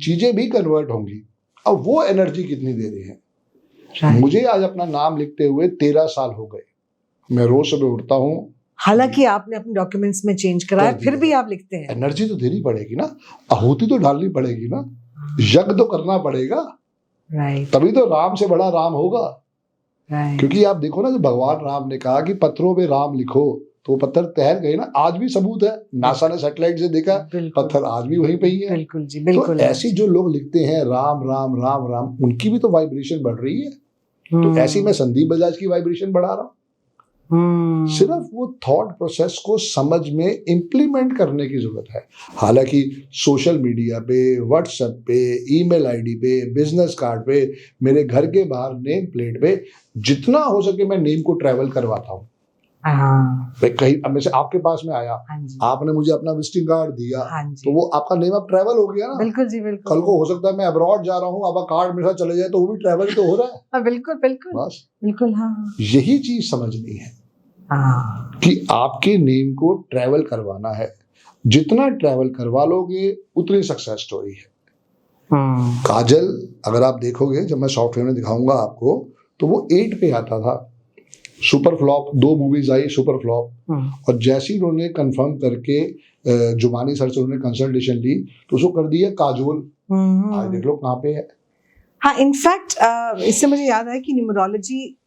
चीजें भी कन्वर्ट होंगी। अब वो एनर्जी कितनी दे रही है। मुझे आज अपना नाम लिखते हुए 13 साल हो गए। मैं रोज सुबह उठता हूँ, हालांकि आपने अपने डॉक्यूमेंट्स में चेंज कराया, फिर भी आप लिखते हैं। एनर्जी तो देनी पड़ेगी ना, आहुति तो डालनी पड़ेगी ना, यज्ञ तो करना पड़ेगा। राइट। तभी तो राम से बड़ा राम होगा। राइट। क्योंकि आप देखो ना, जब भगवान राम ने कहा कि पत्थरों पे राम लिखो, तो वो पत्थर तैर गए ना। आज भी सबूत है, नासा ने सैटेलाइट से देखा, पत्थर आज भी वहीं पे ही है। बिल्कुल जी, बिल्कुल। तो ऐसी जो लोग लिखते हैं राम राम राम राम, उनकी भी तो वाइब्रेशन बढ़ रही है। तो ऐसी मैं संदीप बजाज की वाइब्रेशन बढ़ा रहा हूँ। सिर्फ वो थॉट प्रोसेस को समझ में इंप्लीमेंट करने की जरूरत है। हालांकि सोशल मीडिया पे, व्हाट्सएप पे, ईमेल आईडी पे, बिजनेस कार्ड पे, मेरे घर के बाहर नेम प्लेट पे जितना हो सके मैं नेम को ट्रैवल करवाता हूँ। कहीं अब में से आपके पास में आया, आपने मुझे अपना विजिटिंग कार्ड दिया, तो वो आपका नेम अब ट्रैवल हो गया ना। बिल्कुल जी, बिल्कुल। कल को हो सकता है मैं अब्रॉड जा रहा हूँ, अब कार्ड मेरे साथ चले जाए, तो वो भी ट्रैवल तो हो रहा है। बिल्कुल बिल्कुल बस बिल्कुल। हाँ, यही चीज समझनी है कि आपके नेम को ट्रैवल करवाना है। जितना ट्रैवल करवा लोगे उतनी सक्सेस स्टोरी है। काजल अगर आप देखोगे, जब मैं सॉफ्टवेयर में दिखाऊंगा आपको, तो वो 8 पे आता था। सुपर फ्लॉप, 2 मूवीज आई सुपर फ्लॉप, और जैसे ही उन्होंने कंफर्म करके जुबानी सर से उन्होंने कंसल्टेशन ली, तो उसको कर दिया काजोल। आज देख लो कहाँ पे है। हाँ, इनफैक्ट इससे मुझे याद है कि न्यूमरोलॉजी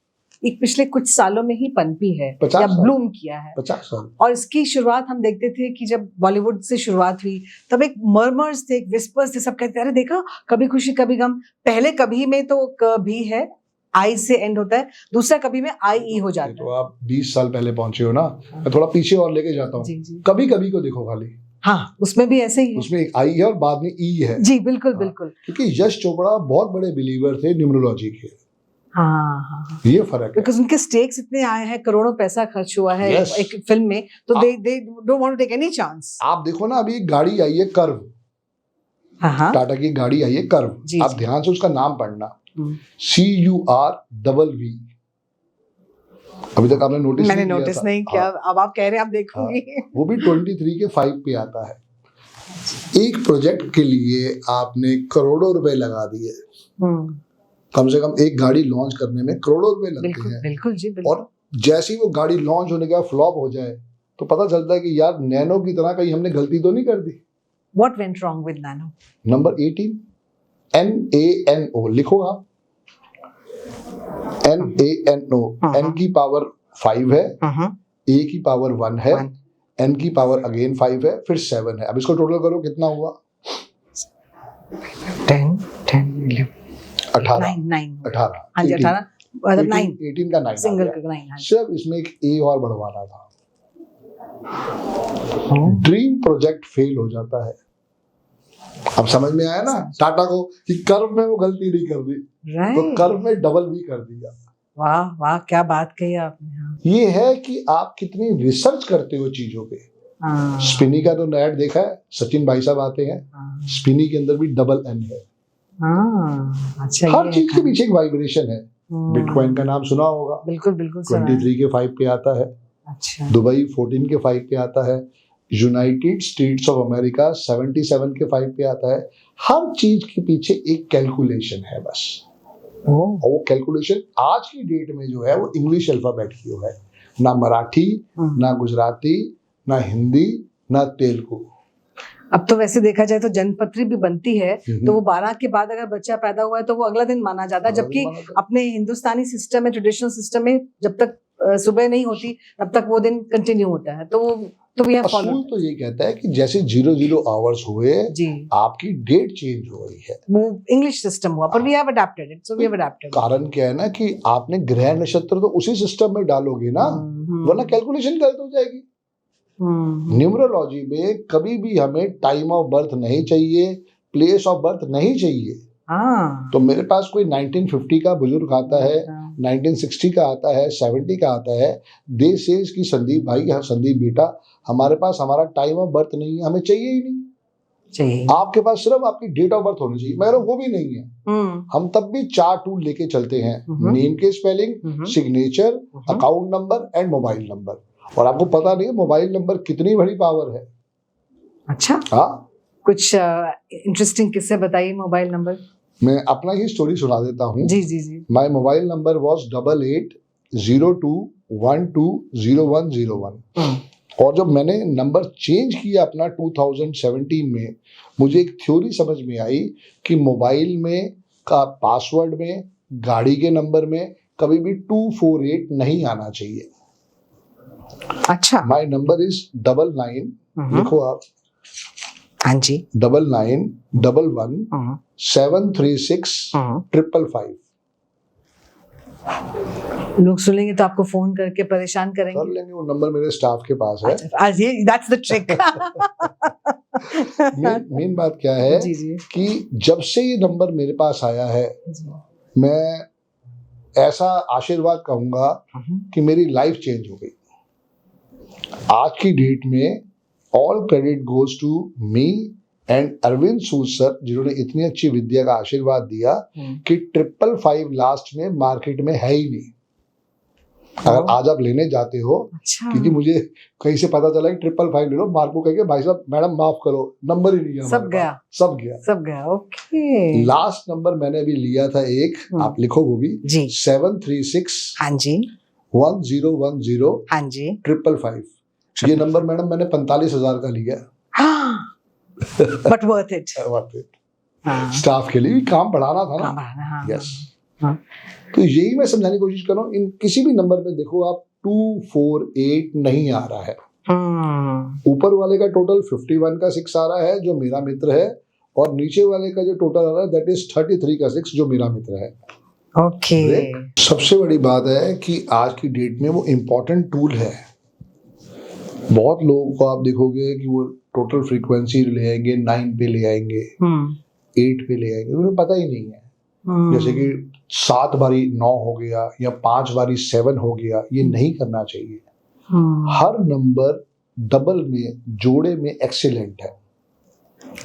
एक पिछले कुछ सालों में ही पनपी है या ब्लूम किया है। 50 साल। और इसकी शुरुआत हम देखते थे कि जब बॉलीवुड से शुरुआत हुई, तब एक मर्मर्स थे, एक विस्पर्स थे, सब कहते अरे देखा, कभी खुशी कभी गम। पहले कभी में तो कभी है, आई से एंड होता है, दूसरा कभी में आई ई हो जाता है। तो आप 20 साल पहले पहुंचे हो ना। मैं थोड़ा पीछे और लेके जाता हूँ। कभी कभी को देखो खाली। हाँ, उसमें भी ऐसे ही है। उसमें एक आई है और बाद में ई है। जी बिल्कुल बिल्कुल। क्योंकि यश चोपड़ा बहुत बड़े बिलीवर थे न्यूमरोलॉजी के। हाँ, ये फर्क है। बिकॉज़ उनके स्टेक्स इतने आए हैं, करोड़ों पैसा खर्च हुआ है एक फिल्म में, तो they don't want to take any chance. आप देखो ना, अभी गाड़ी आई है कर्व, टाटा की गाड़ी आई है कर्व। आप ध्यान से उसका नाम पढ़ना, CURVV। अभी तक आपने नोटिस मैंने नोटिस नहीं किया। अब आप कह रहे हैं, आप देखूंगी। वो भी 23 के 5 पे आता है। एक प्रोजेक्ट के लिए आपने करोड़ों रुपए लगा दिए। कम से कम एक गाड़ी लॉन्च करने में करोड़ों रुपए लगते हैं। बिल्कुल जी, बिल्कुल। और जैसे ही वो गाड़ी लॉन्च होने के बाद फ्लॉप हो जाए, तो पता चलता है कि यार नैनो की तरह कहीं हमने गलती तो नहीं कर दी। What went wrong with Nano? Number 18, NANO लिखो आप। NANO, N की पावर 5 है, A की पावर 1 है, N की पावर अगेन 5 है, फिर 7 है। अब इसको टोटल करो, कितना हुआ? 10, 11, 18। 18 हाँ जी, 18 मतलब 9, 18 का 9 सिंगल का 9। सिर्फ इसमें एक A और बढ़वाना था। ड्रीम प्रोजेक्ट फेल हो जाता है। अब समझ में आया ना टाटा को कि कर्व में वो गलती नहीं कर दी, तो कर्व में डबल भी कर दिया। वाह वाह, क्या बात कही आपने। ये है कि आप कितनी रिसर्च करते हो चीजों पे। स्पिनी का तो ऐड देखा है, सचिन भाई साहब आते हैं, स्पिनी के अंदर भी डबल N है। अच्छा, हर चीज के पीछे एक वाइब्रेशन है। बिटकॉइन का नाम सुना होगा। बिल्कुल बिल्कुल। 23 के 5 पे आता है। अच्छा। दुबई 14 के 5 पे आता है। यूनाइटेड स्टेट्स ऑफ अमेरिका 77 के 5 पे आता है। हर चीज के पीछे एक कैलकुलेशन है बस। और वो कैलकुलेशन आज की डेट में जो है वो इंग्लिश अल्फाबेट की है, ना मराठी, ना गुजराती, ना हिंदी, ना तेलुगु। अब तो वैसे देखा जाए तो जन्मपत्री भी बनती है, तो वो 12 के बाद अगर बच्चा पैदा हुआ है तो वो अगला दिन माना जाता है, जबकि अपने हिंदुस्तानी सिस्टम में, ट्रेडिशनल सिस्टम में जब तक सुबह नहीं होती तब तक वो दिन कंटिन्यू होता है। तो वी हैव फॉलो। असूल तो ये कहता है कि जैसे 00 आवर्स हुए जी, आपकी डेट चेंज हो गई है। वो इंग्लिश सिस्टम हुआ, पर we have adapted it, so we have adapted. कारण क्या है ना कि आपने ग्रह नक्षत्र तो उसी सिस्टम में डालोगे ना, वरना कैलकुलेशन गलत हो जाएगी। न्यूमरोलॉजी में कभी भी हमें टाइम ऑफ बर्थ नहीं चाहिए, प्लेस ऑफ बर्थ नहीं चाहिए। तो मेरे पास कोई 1950 का बुजुर्ग आता है, 1960 का आता है, 70 का आता है, दे सेज कि संदीप भाई, संदीप बेटा, हमारे पास हमारा टाइम ऑफ बर्थ नहीं है, हमें चाहिए ही नहीं चाहिए। आपके पास सिर्फ आपकी डेट ऑफ बर्थ होनी चाहिए, मगर वो भी नहीं है। हम तब भी 4 टूल लेके चलते हैं, नेम के spelling, signature, account number and mobile number. और आपको पता नहीं है मोबाइल नंबर कितनी बड़ी पावर है। अच्छा, हाँ, कुछ इंटरेस्टिंग किस्से बताइए मोबाइल नंबर। मैं अपना ही स्टोरी सुना देता हूँ। जी जी जी। My mobile number was 8802120101। और जब मैंने नंबर चेंज किया अपना 2017 में, मुझे एक थ्योरी समझ में आई कि मोबाइल में का पासवर्ड में, गाड़ी के नंबर में कभी भी 248 नहीं आना चाहिए। अच्छा, माय नंबर इज 99, लिखो आप। हाँ जी, 9911736555। लोग सुनेंगे तो आपको फोन करके परेशान करेंगे। कर लेंगे, वो नंबर मेरे स्टाफ के पास है। आज ये दैट्स द ट्रिक। मेन बात क्या है जी जी, कि जब से ये नंबर मेरे पास आया है, मैं ऐसा आशीर्वाद कहूंगा कि मेरी लाइफ चेंज हो गई। आज की डेट में all credit goes to me and Arvind Sood sir, जिन्होंने इतनी अच्छी विद्या का आशीर्वाद दिया कि 555 लास्ट में मार्केट में है ही नहीं। अगर आज आप लेने जाते हो, अच्छा, क्योंकि मुझे कहीं से पता चला कि 555 ले लो, मार्क को कहेंगे भाई साहब मैडम माफ करो, नंबर ही नहीं है, सब गया, सब गया, सब गया। ओके, लास्ट नंबर मैंने अभी लिया था एक, आप लिखो वो भी जी, 736 हाँ जी, 1010 हाँ जी, 555। ये नंबर मैडम मैंने 45,000 का लिया, बट वर्थ इट। स्टाफ के लिए भी काम बढ़ाना था ना। यस, तो यही मैं समझाने की कोशिश कर रहा हूँ। इन किसी भी नंबर में देखो आप 248 नहीं आ रहा है। ऊपर वाले का टोटल 51 का 6 आ रहा है जो मेरा मित्र है, और नीचे वाले का जो टोटल आ रहा है दैट इज 33 का 6 जो मेरा मित्र है। ओके, सबसे बड़ी बात है कि आज की डेट में वो इम्पोर्टेंट टूल है। बहुत लोगों को आप देखोगे कि वो टोटल फ्रीक्वेंसी ले आएंगे, 9 पे ले आएंगे, 8 पे ले आएंगे, उन्हें पता ही नहीं है। जैसे कि 7 बारी 9 हो गया या 5 बारी 7 हो गया, ये नहीं करना चाहिए। हर नंबर डबल में, जोड़े में एक्सीलेंट है।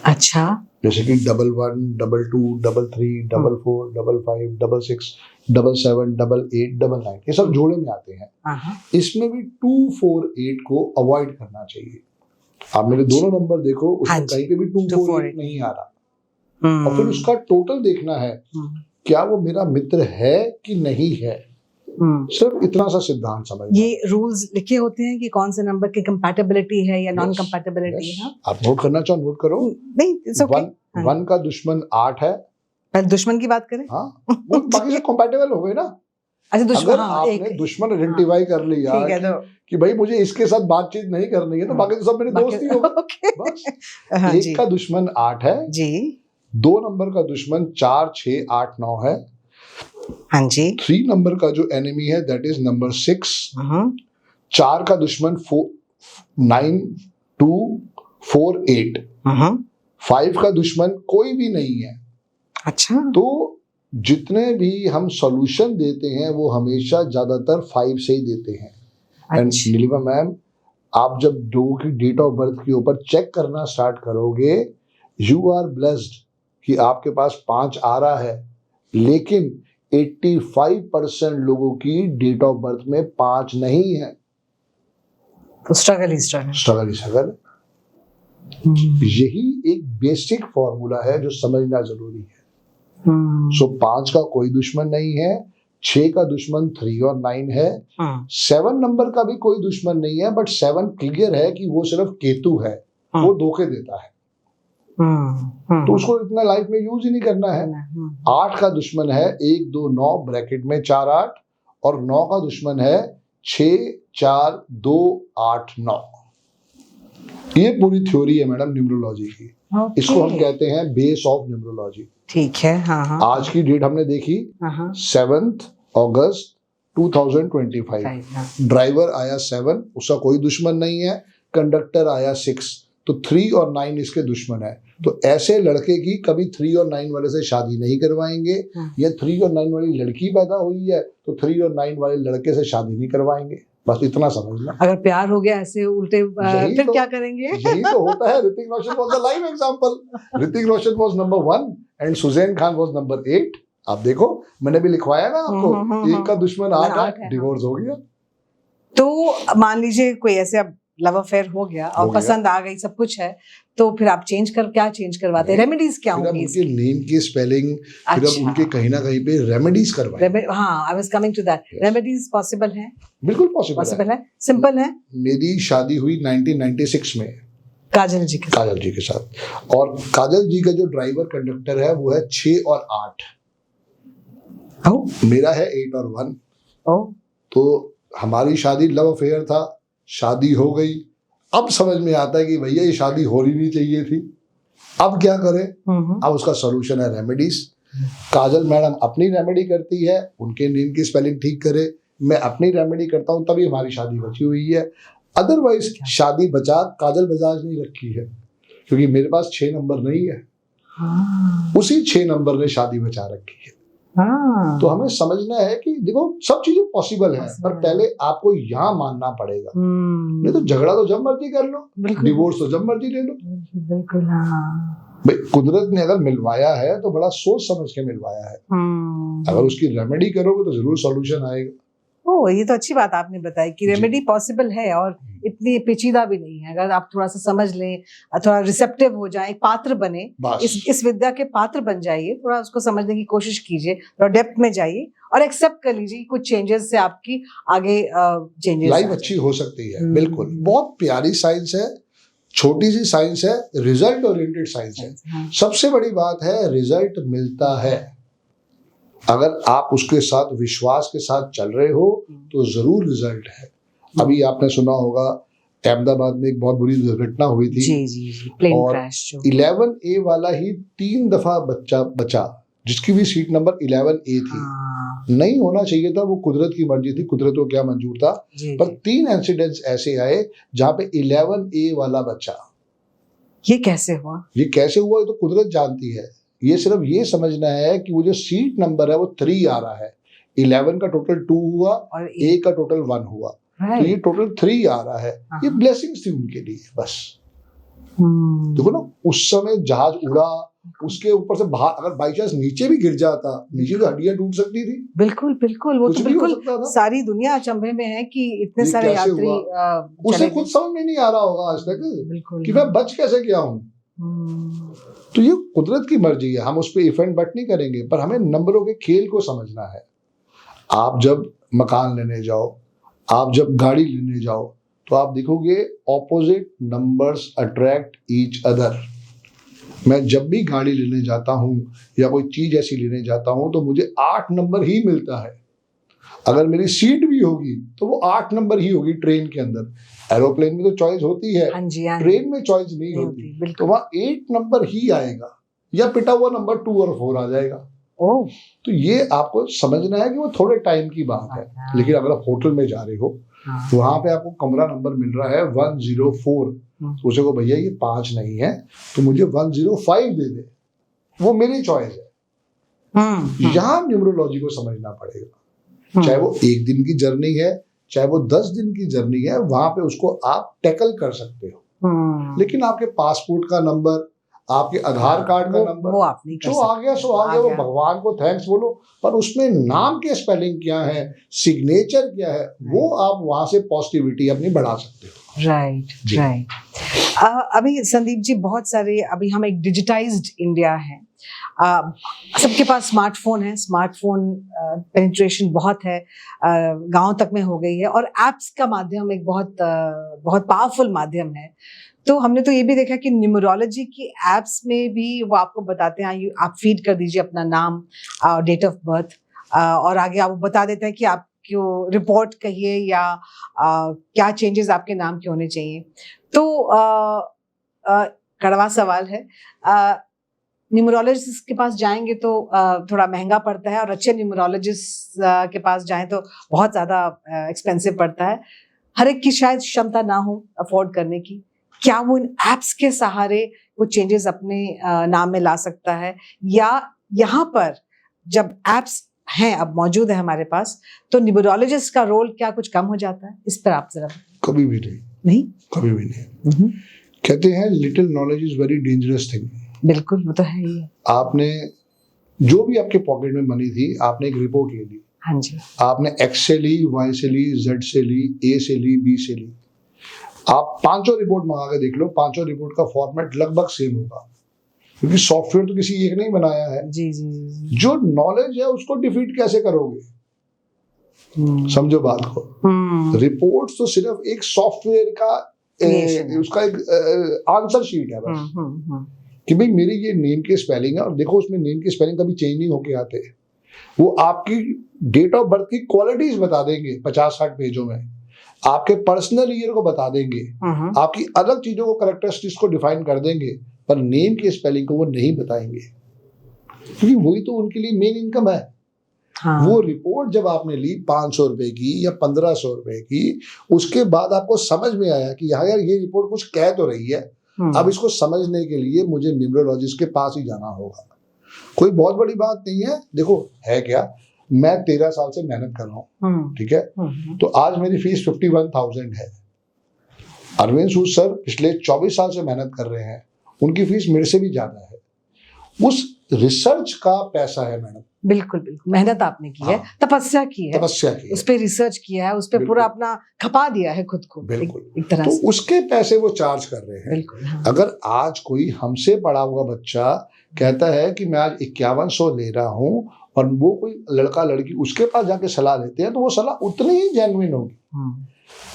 अच्छा, जैसे कि 11, 22, 33, 44, 55, 66, 77, 88, 99, ये सब जोड़े में आते हैं। इसमें भी 248 को अवॉइड करना चाहिए। आप मेरे दोनों नंबर देखो, उसमें कहीं पे भी 248 नहीं आ रहा। और फिर उसका टोटल देखना है, क्या वो मेरा मित्र है कि नहीं है। सिर्फ इतना सा सिद्धांत समझ। ये रूल्स लिखे होते हैं कि कौन से नंबर की कंपैटिबिलिटी है या नॉन कंपैटिबिलिटी है। आप नोट करना चाहो नोट करो। नहीं, इट्स ओके। 1 का दुश्मन 8 है। पहले दुश्मन की बात करें। हाँ, वो बाकी से कंपैटिबल हो गए ना। अच्छा, दुश्मन, अगर आपने दुश्मन आइडेंटिफाई कर लिया कि भाई मुझे इसके साथ बातचीत नहीं करनी है, तो बाकी तो सब मेरे दोस्त ही होंगे। बस। एक का दुश्मन 8 है जी। 2 नंबर का दुश्मन 4, 6, 8, 9 है। हाँ जी। 3 नंबर का जो एनिमी है दैट इज नंबर 6। 4 का दुश्मन 9, 2, 4, 8। 5 का दुश्मन कोई भी नहीं है। अच्छा, तो जितने भी हम सॉल्यूशन देते हैं वो हमेशा ज्यादातर 5 से ही देते हैं। एंड नीलिमा मैम, आप जब लोगों की डेट ऑफ बर्थ के ऊपर चेक करना स्टार्ट करोगे, यू आर ब्लेस्ड कि आपके पास 5 आ रहा है, लेकिन 85% लोगों की डेट ऑफ बर्थ में 5 नहीं है। तो स्ट्रगल ही स्ट्रगल। यही एक बेसिक फॉर्मूला है जो समझना जरूरी है। सो 5 का कोई दुश्मन नहीं है, 6 का दुश्मन 3 और 9 है। 7 नंबर का भी कोई दुश्मन नहीं है, बट 7 क्लियर है कि वो सिर्फ केतु है, वो धोखे देता है, तो उसको इतना लाइफ में यूज ही नहीं करना है। 8 का दुश्मन है 1 2 9 ब्रैकेट में 4 8, और 9 का दुश्मन है 6 4 2 8 9। ये पूरी थ्योरी है मैडम न्यूमरोलॉजी की। इसको हम कहते हैं बेस ऑफ न्यूमरोलॉजी। ठीक है। हाँ। आज की डेट हमने देखी 7 अगस्त 2025। ड्राइवर आया 7, उसका कोई दुश्मन नहीं है। कंडक्टर आया 6, तो 3 और 9 इसके दुश्मन है। तो ऐसे लड़के की कभी 3 और 9 वाले से शादी नहीं करवाएंगे, या 3 और 9 वाली लड़की पैदा हुई है तो 3 और 9 वाले लड़के से शादी नहीं करवाएंगे। बस इतना समझना। अगर प्यार हो गया ऐसे उल्टे फिर क्या करेंगे? यही तो होता है। Hrithik Roshan was the live example. Hrithik Roshan was number 1 and Sussanne Khan was number 8। आप देखो, मैंने भी लिखवाया ना आपको, एक का दुश्मन 8 है, डिवोर्स हो गया। तो मान लीजिए कोई ऐसे अब लव अफेयर हो गया और पसंद आ गई, सब कुछ है, तो फिर आप क्या चेंज करवाते हैं? रेमेडीज क्या होंगी? उनके नेम की स्पेलिंग, फिर अब उनके कहीं ना कहीं पे रेमेडीज करवाएं। हाँ, I was coming to that. Remedies possible है? बिल्कुल पॉसिबल है, सिंपल है। मेरी शादी हुई 1996 में काजल जी के साथ, और काजल जी का जो ड्राइवर कंडक्टर है वो है 6 और 8। मेरा है 8 और 1। तो हमारी शादी लव अफेयर था, शादी हो गई। अब समझ में आता है कि भैया ये शादी होनी नहीं चाहिए थी, अब क्या करें? अब उसका सॉल्यूशन है रेमेडीज। काजल मैडम अपनी रेमेडी करती है, उनके नेम की स्पेलिंग ठीक करे, मैं अपनी रेमेडी करता हूँ, तभी हमारी शादी बची हुई है। अदरवाइज शादी बचा काजल बजाज नहीं रखी है, क्योंकि मेरे पास 6 नंबर नहीं है। उसी 6 नंबर ने शादी बचा रखी है। तो हमें समझना है कि देखो सब चीजें पॉसिबल है, पर पहले आपको यहाँ मानना पड़ेगा। नहीं तो झगड़ा तो जब मर्जी कर लो, डिवोर्स तो जब मर्जी ले लो। बिल्कुल। भाई कुदरत ने अगर मिलवाया है तो बड़ा सोच समझ के मिलवाया है। अगर उसकी रेमेडी करोगे तो जरूर सॉल्यूशन आएगा। ओह, ये तो अच्छी बात आपने बताई कि रेमेडी पॉसिबल है और इतनी पेचीदा भी नहीं है। अगर आप थोड़ा सा समझ लें, थोड़ा रिसेप्टिव हो जाए, पात्र बने, इस विद्या के पात्र बन जाइए, थोड़ा उसको समझने की कोशिश कीजिए, थोड़ा डेप्थ में जाइए और एक्सेप्ट कर लीजिए कुछ चेंजेस से आपकी आगे चेंजेस लाइफ अच्छी हो सकती है। बिल्कुल, बहुत प्यारी साइंस है, छोटी सी साइंस है, रिजल्ट ओरिएंटेड साइंस है। सबसे बड़ी बात है रिजल्ट मिलता है। अगर आप उसके साथ विश्वास के साथ चल रहे हो तो जरूर रिजल्ट है। अभी आपने सुना होगा अहमदाबाद में एक बहुत बुरी दुर्घटना हुई थी। जी, प्लेन और क्रैश जो 11A वाला ही 3 दफा बच्चा बचा, जिसकी भी सीट नंबर 11A थी। नहीं होना चाहिए था, वो कुदरत की मर्जी थी, कुदरत को क्या मंजूर था। पर 3 इंसिडेंट्स ऐसे आए जहाँ पे 11A वाला बचा। ये कैसे हुआ? ये तो कुदरत जानती है। ये सिर्फ ये समझना है कि वो जो सीट नंबर है वो 3 आ रहा है। 11 का टोटल 2 हुआ और A का टोटल 1 हुआ, तो ये टोटल 3 आ रहा है। ये ब्लेसिंग्स थी उनके लिए बस। देखो ना, उस समय जहाज उड़ा, उसके ऊपर से बाहर अगर बाई चांस नीचे भी गिर जाता, नीचे तो हड्डियां टूट सकती थी। बिल्कुल, वो तो बिल्कुल सारी दुनिया अचंभे में है कि इतने सारे यात्री उसे खुद समझ में नहीं आ रहा होगा आज तक कि मैं बच कैसे गया हूँ। तो ये कुदरत की मर्जी है, हम उस पर इफेक्ट बट नहीं करेंगे, पर हमें नंबरों के खेल को समझना है। आप जब मकान लेने जाओ, आप जब गाड़ी लेने जाओ, तो आप देखोगे opposite numbers attract each other. मैं जब भी गाड़ी लेने जाता हूँ या कोई चीज ऐसी लेने जाता हूँ तो मुझे 8 नंबर ही मिलता है। अगर मेरी सीट भी होगी तो वो 8 नंबर ही होगी। ट्रेन के अंदर, एरोप्लेन में तो चॉइस होती है, ट्रेन में चॉइस नहीं होती, तो वहाँ 8 नंबर ही आएगा, या पिटा हुआ नंबर 2 और 4 आ जाएगा। तो ये आपको समझना है कि वो थोड़े टाइम की बात है। लेकिन अगर आप होटल में जा रहे हो तो वहां पे आपको कमरा नंबर मिल रहा है 104, सोचोगे भैया ये 5 नहीं है तो मुझे 105 दे दे, वो मेरी चॉइस है। यहाँ न्यूमरोलॉजी को समझना पड़ेगा। चाहे वो 1 दिन की जर्नी है, चाहे वो 10 दिन की जर्नी है, वहां पे उसको आप टैकल कर सकते हो। लेकिन आपके पासपोर्ट का नंबर, आपके आधार कार्ड का नंबर, वो आप नहीं कर जो आ गया सो आ गया, वो भगवान को थैंक्स बोलो, पर उसमें नाम के स्पेलिंग क्या है, सिग्नेचर क्या है, वो आप वहां से पॉजिटिविटी अपनी बढ़ा सकते हो। राइट। अभी संदीप जी, बहुत सारे, अभी हम एक डिजिटाइज्ड इंडिया है, सबके पास स्मार्टफोन है, स्मार्टफोन पेनिट्रेशन बहुत है, गांव तक में हो गई है, और एप्स का माध्यम एक बहुत बहुत पावरफुल माध्यम है। तो हमने तो ये भी देखा कि न्यूमरोलॉजी की एप्स में भी वो आपको बताते हैं, आप फीड कर दीजिए अपना नाम, डेट ऑफ बर्थ, और आगे आप बता देते हैं कि आप क्यों रिपोर्ट कहिए या क्या चेंजेस आपके नाम के होने चाहिए। तो कड़वा सवाल है, न्यूमरोलॉजिस्ट के पास जाएंगे तो थोड़ा महंगा पड़ता है, और अच्छे न्यूमरोलॉजिस्ट के पास जाएं तो बहुत ज़्यादा एक्सपेंसिव पड़ता है। हर एक की शायद क्षमता ना हो अफोर्ड करने की। क्या वो इन एप्स के सहारे वो चेंजेस अपने नाम में ला सकता है, या यहाँ पर जब एप्स हैं अब मौजूद है हमारे पास, तो न्यूमरोलॉजिस्ट का रोल क्या कुछ कम हो जाता है? इस पर आप जरा। कभी भी नहीं, कभी भी नहीं। कहते हैं little knowledge is very dangerous thing. बिल्कुल, वो तो है ही है। आपने जो भी आपके पॉकेट में मनी थी, आपने एक रिपोर्ट ले ली। हाँ जी। आपने एक्स से ली, वाई से ली, जेड से ली, ए से ली, बी से ली। आप 5 रिपोर्ट मंगा के देख लो, 5 रिपोर्ट का फॉर्मेट लगभग सेम होगा, क्योंकि सॉफ्टवेयर तो किसी एक ने ही बनाया है। जी जी जी। जो नॉलेज है उसको डिफीट कैसे करोगे? समझो बात को। रिपोर्ट्स तो सिर्फ एक सॉफ्टवेयर का उसका एक आंसर शीट है बस, कि भाई मेरी ये नेम के स्पेलिंग है, और देखो उसमें नेम के स्पेलिंग कभी चेंज नहीं होके आते। वो आपकी डेट ऑफ बर्थ की क्वालिटीज बता देंगे 50-60 पेजों में, आपके पर्सनल ईयर को बता देंगे, आपकी अलग चीजों को, कैरेक्टरिस्टिक्स को डिफाइन कर देंगे, पर नेम के स्पेलिंग को वो नहीं बताएंगे, क्योंकि वही तो उनके लिए मेन इनकम है। हाँ। वो रिपोर्ट जब आपने ली 500 रुपए की या 1500 रुपए की, उसके बाद आपको समझ में आया कि यार ये रिपोर्ट कुछ कह तो रही है, अब इसको समझने के लिए मुझे न्यूमरोलॉजिस्ट के पास ही जाना होगा। कोई बहुत बड़ी बात नहीं है। देखो है क्या, मैं 13 साल से मेहनत कर रहा हूँ, ठीक है, तो आज मेरी फीस 51,000 है। अरविंद सूद सर पिछले 24 साल से मेहनत कर रहे हैं, उनकी फीस मेरे से भी ज्यादा है। उस रिसर्च का पैसा है मैडम। बिल्कुल बिल्कुल, मेहनत आपने की है, तपस्या की है, उस पे रिसर्च किया है, उस पे पूरा अपना खपा दिया है खुद को, बिल्कुल एक तरह से। तो उसके पैसे वो चार्ज कर रहे हैं। बिल्कुल, हाँ। अगर आज कोई हमसे पढ़ा हुआ बच्चा कहता है कि मैं आज 5100 ले रहा हूँ, और वो कोई लड़का लड़की उसके पास जाके सलाह लेते हैं, तो वो सलाह उतनी ही जेन्युइन होगी,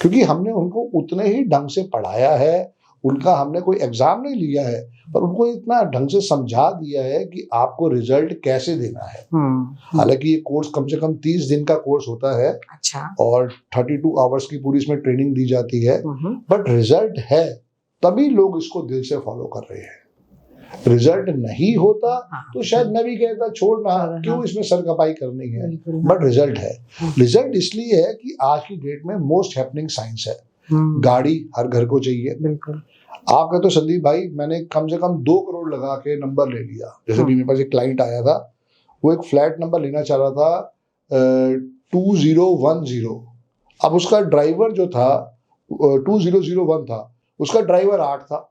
क्योंकि हमने उनको उतने ही ढंग से पढ़ाया है, उनका हमने कोई एग्जाम नहीं लिया है, पर उनको इतना ढंग से समझा दिया है कि आपको रिजल्ट कैसे देना है। हालांकि ये कोर्स कम से कम 30 दिन का कोर्स होता है। अच्छा। और 32 आवर्स की पूरी इसमें ट्रेनिंग दी जाती है, बट रिजल्ट है तभी लोग इसको दिल से फॉलो कर रहे हैं। रिजल्ट नहीं होता तो शायद मैं भी कहता छोड़ना, क्यों इसमें सरकपाई करनी है, बट रिजल्ट है। रिजल्ट इसलिए है कि आज की डेट में मोस्ट हैपनिंग साइंस है। गाड़ी हर घर को चाहिए। बिल्कुल। आप कहते हो संदीप भाई मैंने कम से कम 2 करोड़ लगा के नंबर ले लिया। जैसे भी मेरे पास एक क्लाइंट आया था, वो एक फ्लैट नंबर लेना चाह रहा था 2010। अब उसका ड्राइवर जो था 2001 था, उसका ड्राइवर 8 था।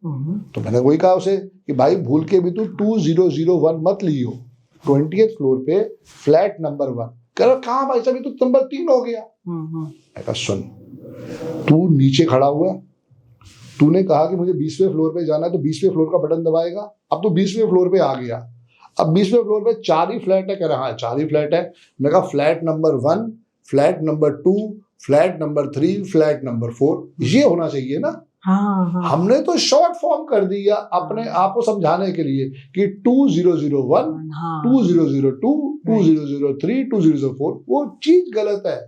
तो मैंने वही कहा उसे कि भाई भूल के भी तू 2001 मत लियो, 20th फ्लोर पे फ्लैट नंबर 1। कह रहा कहाँ भाई साहब, तो नंबर 3 हो गया। मैं कहा सुन, तू नीचे खड़ा हुआ, तूने कहा कि मुझे 20वें फ्लोर पे जाना है, तो 20वें फ्लोर का बटन दबाएगा। अब तो 20वें फ्लोर पे आ गया, अब 20वें फ्लोर पे 4 ही फ्लैट है। कह रहा हाँ 4 ही फ्लैट है। मैं कहा flat number 1, flat number 2, flat number 3, flat number 4, ये होना चाहिए ना। हाँ। हमने तो शॉर्ट फॉर्म कर दिया अपने आप को समझाने के लिए कि 2001, 2002, 2003, 2004, वो चीज गलत है।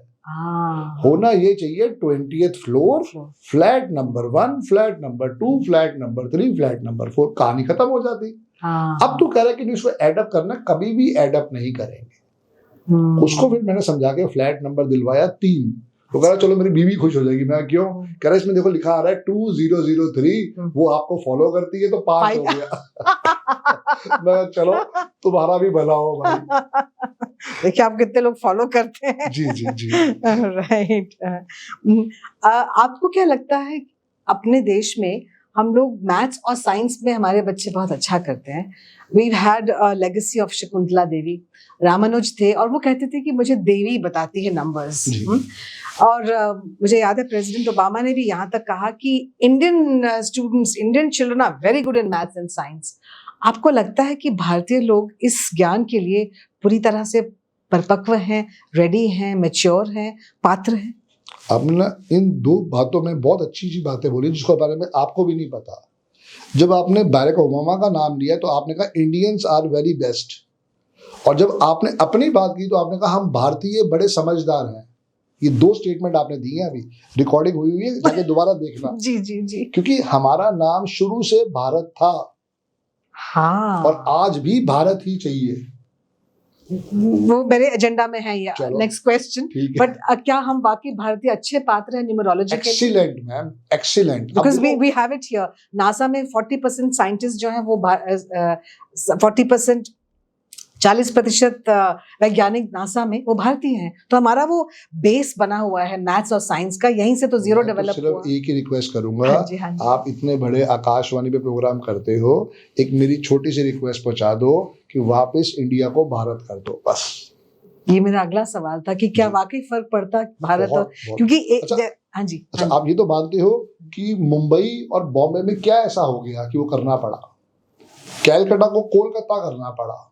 होना ये चाहिए 20th floor, flat number 1, flat number 2, flat number 3, flat number 4, कहानी खत्म हो जाती। अब तू कह रहा है कि इसको एडअप करना, कभी भी एडअप नहीं करेंगे। उसको फिर मैंने समझा के फ्लैट नंबर दिलवाया 3। तो कह रहा चलो मेरी बीवी खुश हो जाएगी। मैं क्यों? कह रहा इसमें देखो लिखा आ रहा है 2003, वो आपको फॉलो करती है तो 5 हो गया। मैं चलो तुम्हारा भी भला हो भाई। देखिए आप कितने लोग फॉलो करते हैं। जी जी जी। राइट। आपको क्या लगता है अपने देश में हम लोग मैथ्स और साइंस में हमारे बच्चे बहुत अच्छा करते हैं? We've had a legacy of Shakuntala Devi. Ramanuj थे और वो कहते थे कि मुझे देवी बताती है नंबर्स। और मुझे याद है प्रेसिडेंट ओबामा ने भी यहाँ तक कहा कि Indian students, Indian children are very good in maths and science. आपको लगता है कि भारतीय लोग इस ज्ञान के लिए पूरी तरह से परिपक्व हैं, रेडी हैं, मैच्योर हैं, पात्र हैं? आपने ना इन दो बातों में बहुत अच्छी अच्छी बातें बोली जिसके बारे में आपको भी नहीं पता। जब आपने बैरक ओबामा का नाम लिया तो आपने कहा इंडियंस आर वेरी बेस्ट, और जब आपने अपनी बात की तो आपने कहा हम भारतीय बड़े समझदार हैं। ये दो स्टेटमेंट आपने दी हैं, अभी रिकॉर्डिंग हुई है, जाके दोबारा देखना। जी जी जी। क्योंकि हमारा नाम शुरू से भारत था, हाँ, और आज भी भारत ही चाहिए। वो मेरे एजेंडा में है ये नेक्स्ट क्वेश्चन। ठीक है। बट क्या हम वाकई भारतीय अच्छे पात्र हैं न्यूमरोलॉजी के लिए? Excellent ma'am, excellent. Because we have it here. NASA में 40% साइंटिस्ट जो हैं वो 40% 40% वैज्ञानिक नासा में वो भारतीय हैं। तो हमारा वो बेस बना हुआ है मैथ्स और साइंस का, यहीं से तो जीरो डेवलप हुआ। सिर्फ एक ही रिक्वेस्ट करूंगा, हाँ जी, हाँ जी। आप इतने बड़े आकाशवाणी पे प्रोग्राम करते हो, एक मेरी छोटी सी रिक्वेस्ट पहुंचा दो कि वापस इंडिया को भारत कर दो, बस। ये मेरा अगला सवाल था कि क्या वाकई फर्क पड़ता भारत और, क्योंकि हाँ जी। अच्छा, आप ये तो मानते हो कि मुंबई और बॉम्बे में क्या ऐसा हो गया कि वो करना पड़ा, कैलकाटा को कोलकाता करना पड़ा,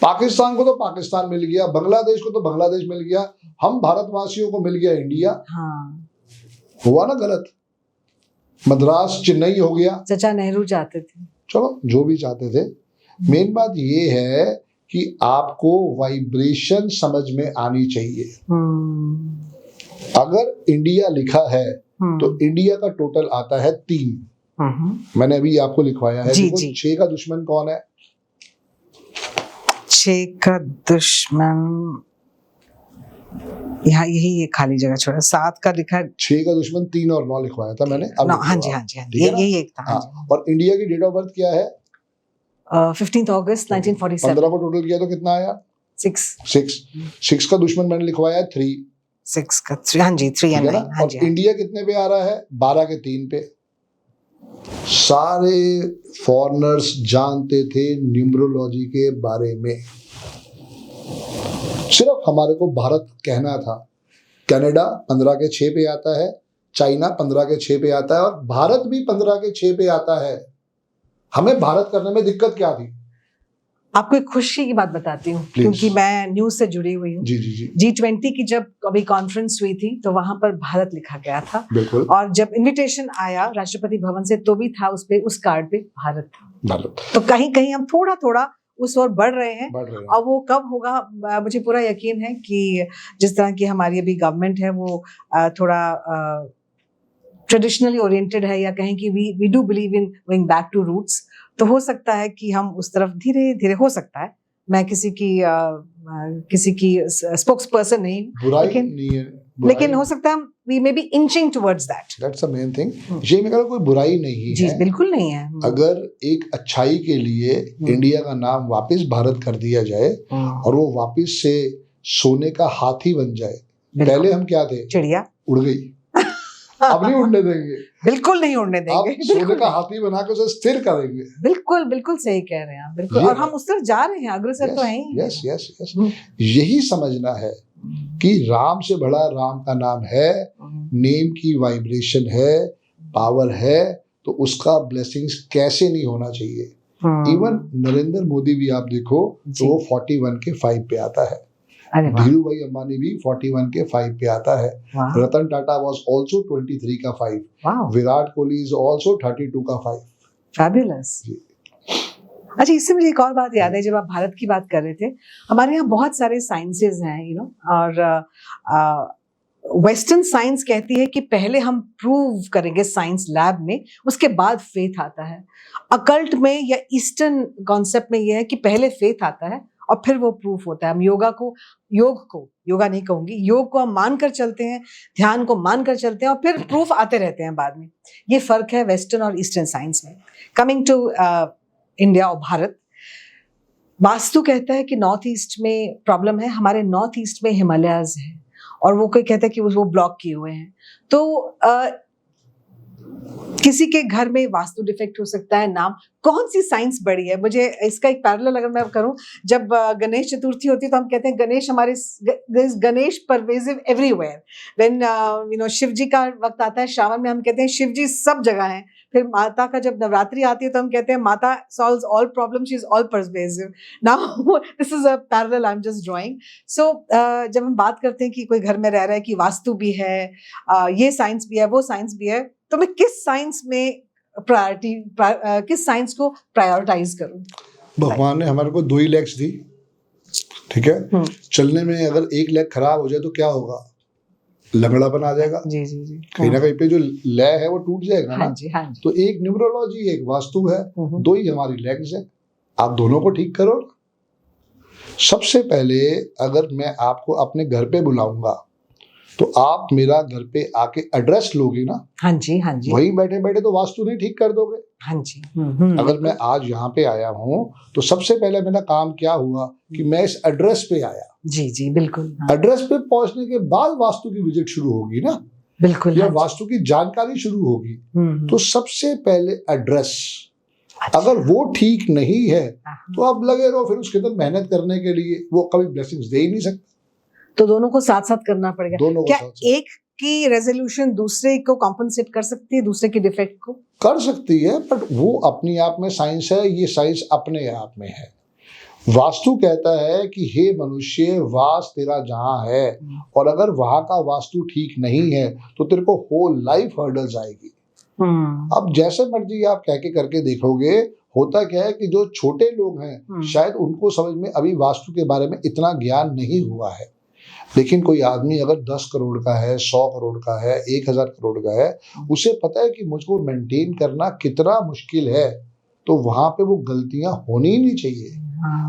पाकिस्तान को तो पाकिस्तान मिल गया, बांग्लादेश को तो बांग्लादेश मिल गया, हम भारतवासियों को मिल गया इंडिया। हाँ, हुआ ना गलत? मद्रास चेन्नई हो गया। चाचा नेहरू चाहते थे। चलो जो भी चाहते थे, मेन बात ये है कि आपको वाइब्रेशन समझ में आनी चाहिए। अगर इंडिया लिखा है तो इंडिया का टोटल आता है 3। मैंने अभी आपको लिखवाया है। जी, देखो, जी। 6 का दुश्मन कौन है? 6 का दुश्मन यहाँ यही खाली जगह छोड़ा। 7 का लिखा है। 6 का दुश्मन 3 और 9 लिखवाया था मैंने। अब हाँ जी, हाँ जी, हाँ जी, यही एक था। हाँ। और इंडिया की डेट ऑफ बर्थ क्या है? 15 अगस्त 1947। 15 को टोटल किया तो कितना आया? 6 का दुश्मन मैंने लिखवाया है 3। 6 का 3, हाँ जी, 3 and 9। हाँ जी। और इंडिया कितने पे आ रहा है? 12 के 3 पे। सारे फॉरेनर्स जानते थे न्यूमरोलॉजी के बारे में, सिर्फ हमारे को भारत कहना था। कनाडा 15 के 6 पे आता है, चाइना 15 के 6 पे आता है, और भारत भी 15 के 6 पे आता है। हमें भारत करने में दिक्कत क्या थी? आपको एक खुशी की बात बताती हूँ, क्योंकि मैं न्यूज से जुड़ी हुई हूँ। जी जी जी। G20 की जब कभी कॉन्फ्रेंस हुई थी तो वहां पर भारत लिखा गया था। बिल्कुल। और जब इनविटेशन आया राष्ट्रपति भवन से तो भी था उस कार्ड पे भारत था। भारत। तो कहीं कहीं हम थोड़ा थोड़ा उस ओर बढ़ रहे हैं। और वो कब होगा, मुझे पूरा यकीन है कि जिस तरह की हमारी अभी गवर्नमेंट है वो थोड़ा ट्रेडिशनली ओरिएंटेड है, या कहें कि we do believe in going back to roots. तो हो सकता है कि हम उस तरफ धीरे धीरे, हो सकता है, मैं किसी की स्पोक्स पर्सन नहीं, लेकिन हो सकता है we may be inching towards that. That's the main thing. ये मेरा कोई बुराई नहीं है। जी बिल्कुल नहीं है। अगर एक अच्छाई के लिए इंडिया का नाम वापस भारत कर दिया जाए और वो वापस से सोने का हाथी बन जाए। पहले हम क्या थे? चिड़िया। उड़ गई, अब नहीं उड़ने देंगे। बिल्कुल नहीं उड़ने देंगे। अब सोने का हाथी बना के उसे स्थिर करेंगे। बिल्कुल बिल्कुल सही कह रहे हैं आप, बिल्कुल। और हम उस तरफ जा रहे हैं, अग्रसर तो हैं ही। Yes yes yes. यही समझना है कि राम से बड़ा राम का नाम है, नेम की वाइब्रेशन है, पावर है, तो उसका ब्लेसिंग्स कैसे नहीं होना चाहिए। इवन नरेंद्र मोदी भी आप देखो तो वो 41 के 5 पे आता है। धीरू भाई अंबानी भी 41 के 5 पे आता है। रतन टाटा वाज आल्सो 23 का 5। विराट कोहली इज आल्सो 32 का 5। फैबुलस। अच्छा, इससे मुझे एक और बात याद है, जब आप भारत की बात कर रहे थे, हमारे यहाँ बहुत सारे साइंसेज हैं, और वेस्टर्न साइंस कहती है कि पहले हम प्रूव करेंगे साइंस लैब में, उसके बाद फेथ आता है। अकल्ट में या ईस्टर्न कॉन्सेप्ट में यह है कि पहले फेथ आता है और फिर वो प्रूफ होता है। हम योगा नहीं कहूंगी, योग को हम मानकर चलते हैं, ध्यान को मानकर चलते हैं, और फिर प्रूफ आते रहते हैं बाद में। ये फर्क है वेस्टर्न और ईस्टर्न साइंस में। कमिंग टू इंडिया और भारत, वास्तु कहता है कि नॉर्थ ईस्ट में प्रॉब्लम है। हमारे नॉर्थ ईस्ट में हिमालयाज है, और वो कोई कहता है कि वो ब्लॉक किए हुए हैं। तो किसी के घर में वास्तु डिफेक्ट हो सकता है। नाम कौन सी साइंस बड़ी है? मुझे इसका एक पैरेलल अगर मैं करूं, जब गणेश चतुर्थी होती है तो हम कहते हैं गणेश हमारे, Ganesh pervasive everywhere. When Shiv ji का वक्त आता है श्रावण में, हम कहते हैं शिव जी सब जगह हैं। फिर माता का जब नवरात्रि आती है तो हम कहते हैं माता solves all problem, she is all pervasive. Now this is a parallel I am just drawing. So जब हम बात करते हैं कि कोई घर में रह रहा है कि वास्तु भी है, ये साइंस भी है, वो साइंस भी है, तो मैं किस साइंस में किस साइंस को प्रायोरिटाइज करूं? भगवान ने हमारे को 2 ही लेग्स दी, ठीक है। चलने में अगर एक लेग खराब हो जाए तो क्या होगा? लंगड़ापन आ जाएगा। जी जी जी। कहीं ना कहीं पे जो लय है वो टूट जाएगा ना। हाँ जी, हाँ जी। तो एक न्यूमरोलॉजी, एक वास्तु है, 2 ही हमारी लेग्स है। आप दोनों को ठीक करो। सबसे पहले अगर मैं आपको अपने घर पे बुलाऊंगा तो आप मेरा घर पे आके एड्रेस लोगे ना। हाँ जी, हाँ जी। वहीं बैठे बैठे तो वास्तु नहीं ठीक कर दोगे। हाँ जी। अगर मैं आज यहाँ पे आया हूँ तो सबसे पहले मेरा काम क्या हुआ कि मैं इस एड्रेस पे आया। जी जी, बिल्कुल। एड्रेस पे पहुंचने के बाद वास्तु की विजिट शुरू होगी ना, बिल्कुल। या वास्तु की जानकारी शुरू होगी। तो सबसे पहले एड्रेस, अगर वो ठीक नहीं है तो आप लगे रहो फिर उसके अंदर मेहनत करने के लिए, वो कभी ब्लेसिंग्स दे ही नहीं सकता। तो दोनों को साथ साथ करना पड़ेगा। दोनों को क्या साथ साथ। एक की रेजोल्यूशन दूसरे को कॉम्पनसेट कर सकती है, दूसरे के डिफेक्ट को? कर सकती है, बट वो अपनी आप में साइंस है, ये साइंस अपने आप में है। वास्तु कहता है कि हे मनुष्य, वास तेरा जहां है, और अगर वहां का वास्तु ठीक नहीं है तो तेरे को होल लाइफ हर्डल्स आएगी। अब जैसे मर्जी आप कह के करके देखोगे, होता क्या है कि जो छोटे लोग हैं शायद उनको समझ में अभी वास्तु के बारे में इतना ज्ञान नहीं हुआ है, लेकिन कोई आदमी अगर 10 करोड़ का है, 100 करोड़ का है, 1000 करोड़ का है, उसे पता है कि मुझको मेंटेन करना कितना मुश्किल है, तो वहां पे वो गलतियां होनी ही नहीं चाहिए।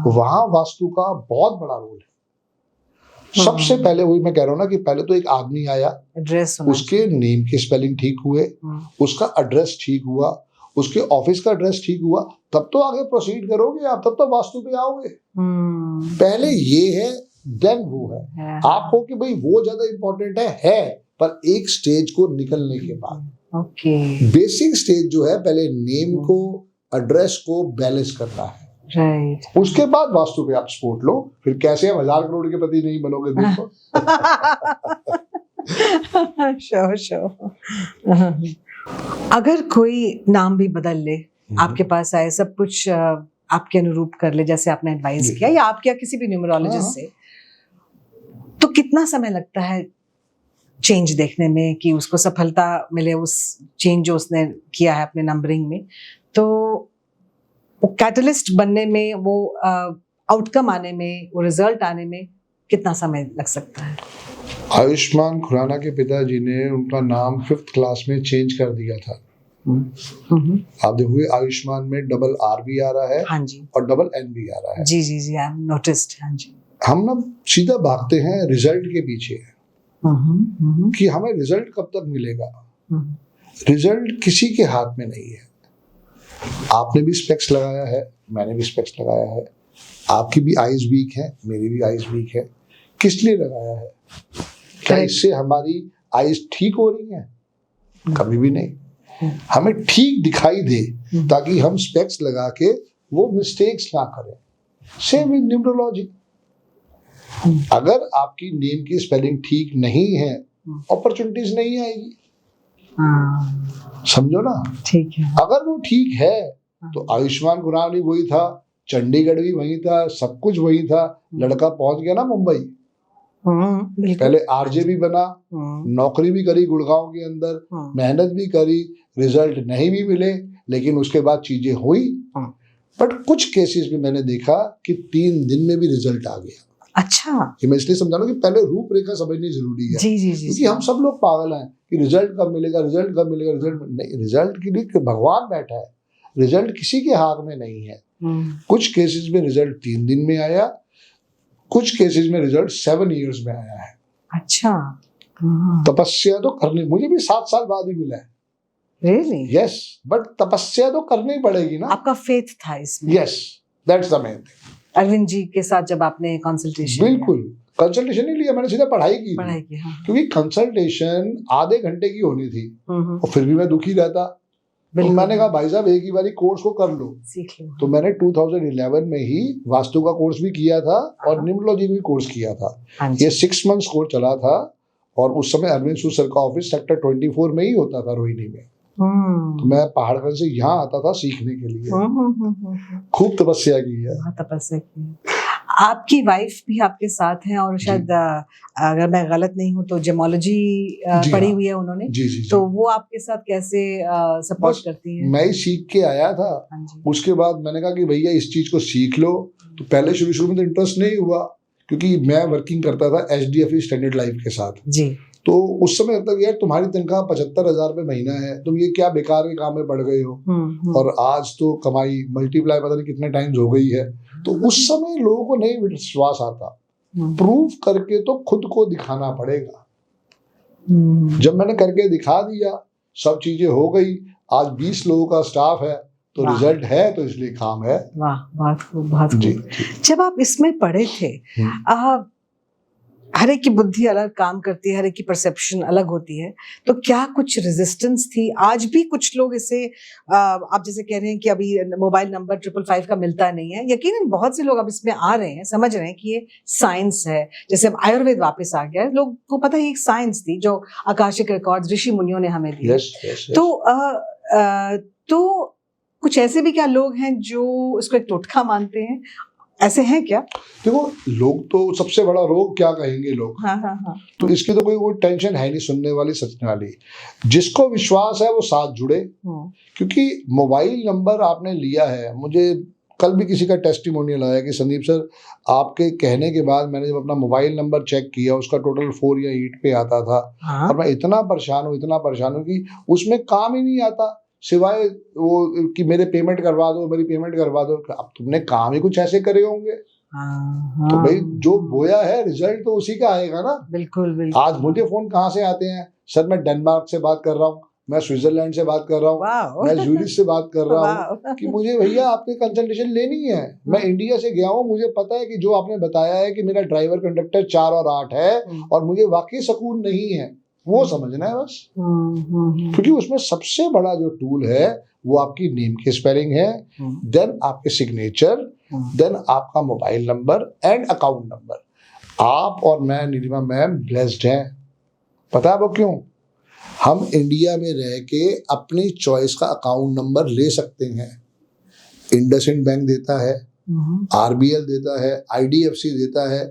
वहां वास्तु का बहुत बड़ा रोल है। सबसे पहले वही मैं कह रहा हूँ ना कि पहले तो एक आदमी आया, एड्रेस, उसके नेम के स्पेलिंग ठीक हुए, उसका एड्रेस ठीक हुआ, उसके ऑफिस का एड्रेस ठीक हुआ, तब तो आगे प्रोसीड करोगे आप, तब तो वास्तु पे आओगे। पहले ये है, देन वो है। आपको कि भाई वो ज्यादा इंपॉर्टेंट है, पर एक स्टेज को निकलने के बाद। ओके। बेसिक स्टेज जो है, पहले नेम को, एड्रेस को बैलेंस करना है, राइट। उसके बाद वास्तु पे आप सपोर्ट लो। फिर कैसे हम 1000 करोड़ के पति नहीं बनोगे देखो। Sure sure. अगर कोई नाम भी बदल ले, आपके पास आए, सब कुछ आपके अनुरूप कर ले जैसे आपने एडवाइस किया, या आपके या किसी भी न्यूमरोलॉजिस्ट से, तो कितना समय लगता है चेंज देखने में कि उसको सफलता मिले, उस चेंज जो उसने किया है अपने नंबरिंग में? तो वो कैटलिस्ट बनने में, वो आउटकम आने में, वो रिजल्ट आने में कितना समय लग सकता है? आयुष्मान खुराना के पिताजी ने उनका नाम 5th क्लास में चेंज कर दिया था। आप देखोगे आयुष्मान में डबल आर भी आ रहा है, हाँ जी, और डबल एन भी आ रहा है। जी जी जी, आई एम नोटिस्ड। हाँ जी। हम ना सीधा भागते हैं रिजल्ट के पीछे कि हमें रिजल्ट कब तक मिलेगा। रिजल्ट किसी के हाथ में नहीं है। आपने भी स्पेक्स लगाया है, मैंने भी स्पेक्स लगाया है, आपकी भी आईज वीक है, मेरी भी आईज वीक है। किस लिए लगाया है? क्या इससे हमारी आईज ठीक हो रही हैं? कभी भी नहीं। हमें ठीक दिखाई दे ताकि हम स्पेक्स लगा के वो मिस्टेक्स ना करें। Same with numerology. अगर आपकी नेम की स्पेलिंग ठीक नहीं है, अपॉर्चुनिटीज नहीं आएगी। समझो ना? ठीक है। अगर वो ठीक है तो आयुष्मान खुराना भी वही था, चंडीगढ़ भी वही था, सब कुछ वही था। लड़का पहुंच गया ना मुंबई, पहले आरजे भी बना, नौकरी भी करी गुड़गांव के अंदर, मेहनत भी करी, रिजल्ट नहीं भी मिले, लेकिन उसके बाद चीजें हुई। बट कुछ केसेस में मैंने देखा कि 3 दिन में भी रिजल्ट आ गया। अच्छा, ये मैं इसलिए समझा रहा हूं कि पहले रूपरेखा समझनी जरूरी है। जी जी जी, क्योंकि हम सब लोग पागल हैं कि रिजल्ट कब मिलेगा, रिजल्ट कब मिलेगा। रिजल्ट नहीं, रिजल्ट के लिए भगवान बैठा है, रिजल्ट किसी के हाथ में नहीं है। कुछ केसेस में रिजल्ट 3 दिन में आया, कुछ केसेस में रिजल्ट 7 इयर्स में आया है। अच्छा। तपस्या तो करनी, मुझे भी 7 साल बाद ही मिला है। Really? Yes, बट तपस्या तो करनी पड़ेगी ना। आपका फेथ था इसमें। Yes, that's the main thing. Arvind ji के साथ जब आपने कंसल्टेशन, बिल्कुल कंसल्टेशन नहीं लिया, मैंने सीधा पढ़ाई की। हाँ। क्योंकि कंसल्टेशन आधे घंटे की होनी थी और फिर भी मैं दुखी रहता। तो मैंने कहा भाई साहब एक ही बारी कोर्स को कर लो, सीख लो। तो मैंने 2011 में ही वास्तु का कोर्स भी किया था और न्यूमरोलॉजी भी कोर्स किया था। ये 6 मंथ्स कोर्स चला था और उस समय अरविंद सर का ऑफिस सेक्टर 24 में ही होता था, रोहिणी में। तो मैं पहाड़गंज से यहाँ आता था सीखने के लिए। खूब तपस्या की है। तपस्या की है। आपकी वाइफ भी आपके साथ हैं और शायद अगर मैं गलत नहीं हूँ तो जेमोलॉजी पढ़ी हुई है उन्होंने। जी। तो वो आपके साथ कैसे सपोर्ट करती है? मैं ही सीख के आया था। उसके बाद मैंने कहा कि भैया इस चीज को सीख लो। तो पहले शुरू में तो इंटरेस्ट नहीं हुआ, क्योंकि मैं वर्किंग करता था HDFC स्टैंडर्ड लाइफ के साथ जी। तो उस समय तक यार तुम्हारी तनख्वाह 75,000 रुपये महीना है, तुम ये क्या बेकार के काम में पड़ गए हो। और आज तो कमाई मल्टीप्लाई पता नहीं कितने टाइम्स हो गई है। तो उस समय लोगों को नहीं विश्वास आता। प्रूव करके तो खुद को दिखाना पड़ेगा। जब मैंने करके दिखा दिया, सब चीजें हो गई, आज 20 लोगों का स्टाफ है, तो रिजल्ट है, तो इसलिए काम है। वाह, बहुत खूब जी। जब आप इसमें पढ़े थे, हर एक की बुद्धि अलग काम करती है, हर एक की परसेप्शन अलग होती है, तो क्या कुछ रेजिस्टेंस थी? आज भी कुछ लोग इसे आप जैसे कह रहे हैं कि अभी मोबाइल नंबर 555 का मिलता नहीं है, यकीनन बहुत से लोग अब इसमें आ रहे हैं, समझ रहे हैं कि ये साइंस है। जैसे अब आयुर्वेद वापस आ गया है, लोग को पता है एक साइंस थी जो आकाशिक रिकॉर्ड्स ऋषि मुनियों ने हमें दिए। तो कुछ ऐसे भी क्या लोग हैं जो इसको एक टोटका मानते हैं? ऐसे हैं क्या? देखो, लोग तो सबसे बड़ा रोग क्या कहेंगे लोग। हाँ। तो इसकी तो कोई टेंशन है नहीं, सुनने वाली सचने वाली। जिसको विश्वास है वो साथ जुड़े, क्योंकि मोबाइल नंबर आपने लिया है। मुझे कल भी किसी का टेस्टिमोनियल आया कि संदीप सर, आपके कहने के बाद मैंने जब अपना मोबाइल नंबर चेक किया, उसका टोटल 4 या 8 पे आता था। और मैं इतना परेशान हूँ कि उसमें काम ही नहीं आता सिवाय वो कि मेरे पेमेंट करवा दो, मेरी पेमेंट करवा दो। अब तुमने काम ही कुछ ऐसे करे होंगे। तो भाई जो बोया है रिजल्ट तो उसी का आएगा ना। बिल्कुल। आज मुझे फोन कहाँ से आते हैं? सर मैं डेनमार्क से बात कर रहा हूँ, मैं स्विट्जरलैंड से बात कर रहा हूँ, मैं ज्यूरिख से बात कर रहा हूँ कि मुझे भैया आपकी कंसल्टेशन लेनी है। मैं इंडिया से गया हूँ, मुझे पता है कि जो आपने बताया है कि मेरा ड्राइवर कंडक्टर 4 और 8 है और मुझे वाकई सुकून नहीं है, वो समझना है बस। क्योंकि उसमें सबसे बड़ा जो टूल है वो आपकी नेम की स्पेलिंग है, देन आपके सिग्नेचर, देन आपका mobile number and account number. आप और मैं, नीलिमा मैम, ब्लेस्ड हैं। पता है वो क्यों? हम इंडिया में रह के अपनी चॉइस का अकाउंट नंबर ले सकते हैं। इंडसइंड बैंक देता है, RBL देता है, IDFC देता है,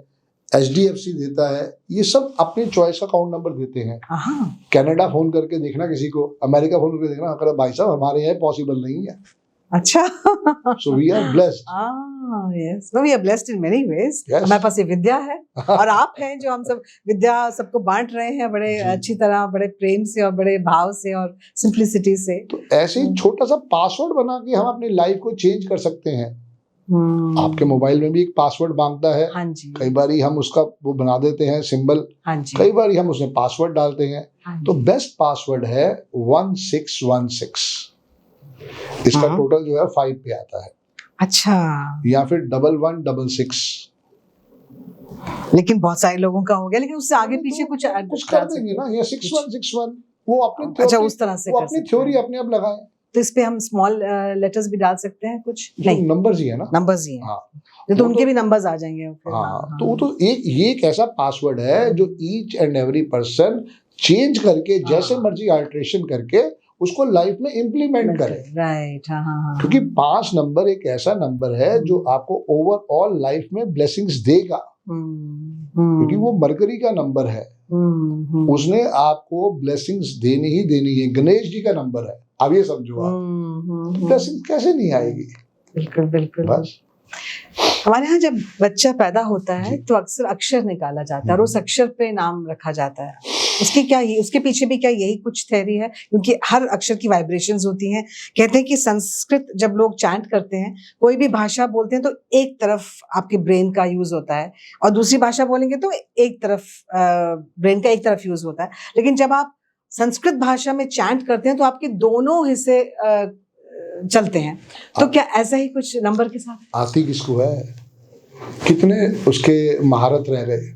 HDFC देता है, ये सब अपनी चॉइस का अकाउंट नंबर देते हैं। कनाडा फोन करके देखना किसी को, अमेरिका फोन करके देखना, अगर भाई साहब हमारे यहाँ पॉसिबल नहीं है। अच्छा। So we are blessed. Yes. No, we are blessed in many ways. Yes. हमारे पास ये विद्या है और आप हैं जो हम सब विद्या सबको बांट रहे हैं बड़े अच्छी तरह, बड़े प्रेम से और बड़े भाव से और सिंप्लिसिटी से। तो ऐसे ही छोटा सा पासवर्ड बना के हम अपनी लाइफ को चेंज कर सकते हैं। आपके मोबाइल में भी एक पासवर्ड मांगता है। हाँ जी। कई बार हम उसका वो बना देते हैं सिंबल। हाँ जी। कई बार हम उसमें पासवर्ड डालते हैं। हाँ, तो बेस्ट पासवर्ड है 1616। इसका टोटल जो है 5 पे आता है। अच्छा। या फिर 1166। लेकिन बहुत सारे लोगों का हो गया, लेकिन उससे आगे पीछे कुछ कर देंगे ना, या 6161 वो अपनी अच्छा उस तरह से वो अपनी थ्योरी अपने आप लगाएं। तो इस पे हम स्मॉल लेटर्स भी डाल सकते हैं कुछ? नहीं, नंबर्स ही है ना। नंबर्स ही है। हाँ, तो उनके भी नंबर्स आ जाएंगे। हाँ, तो वो तो ये एक ऐसा पासवर्ड है जो each and every person change करके जैसे मर्जी अल्टरेशन करके उसको लाइफ में इम्प्लीमेंट करे। राइट। हाँ। क्योंकि 5 नंबर एक ऐसा नंबर है जो आपको ओवरऑल लाइफ में ब्लेसिंग्स देगा। क्योंकि वो मरकरी का नंबर है, उसने आपको ब्लेसिंग्स देनी ही देनी है। गणेश जी का नंबर है, अब ये समझो आप, ब्लेसिंग कैसे नहीं आएगी? बिल्कुल। बस हमारे यहाँ जब बच्चा पैदा होता है तो अक्सर अक्षर निकाला जाता है और उस अक्षर पे नाम रखा जाता है। उसके पीछे भी क्या यही कुछ थ्योरी है? क्योंकि हर अक्षर की वाइब्रेशंस होती हैं। कहते हैं कि संस्कृत जब लोग चैंट करते हैं, कोई भी भाषा बोलते हैं तो एक तरफ आपके ब्रेन का यूज होता है और दूसरी भाषा बोलेंगे तो एक तरफ ब्रेन का एक तरफ यूज होता है। लेकिन जब आप संस्कृत भाषा में चैंट करते हैं तो आपके दोनों हिस्से चलते हैं। तो क्या ऐसा ही कुछ नंबर के साथ आती किसको है? कितने उसके महारत रह गए?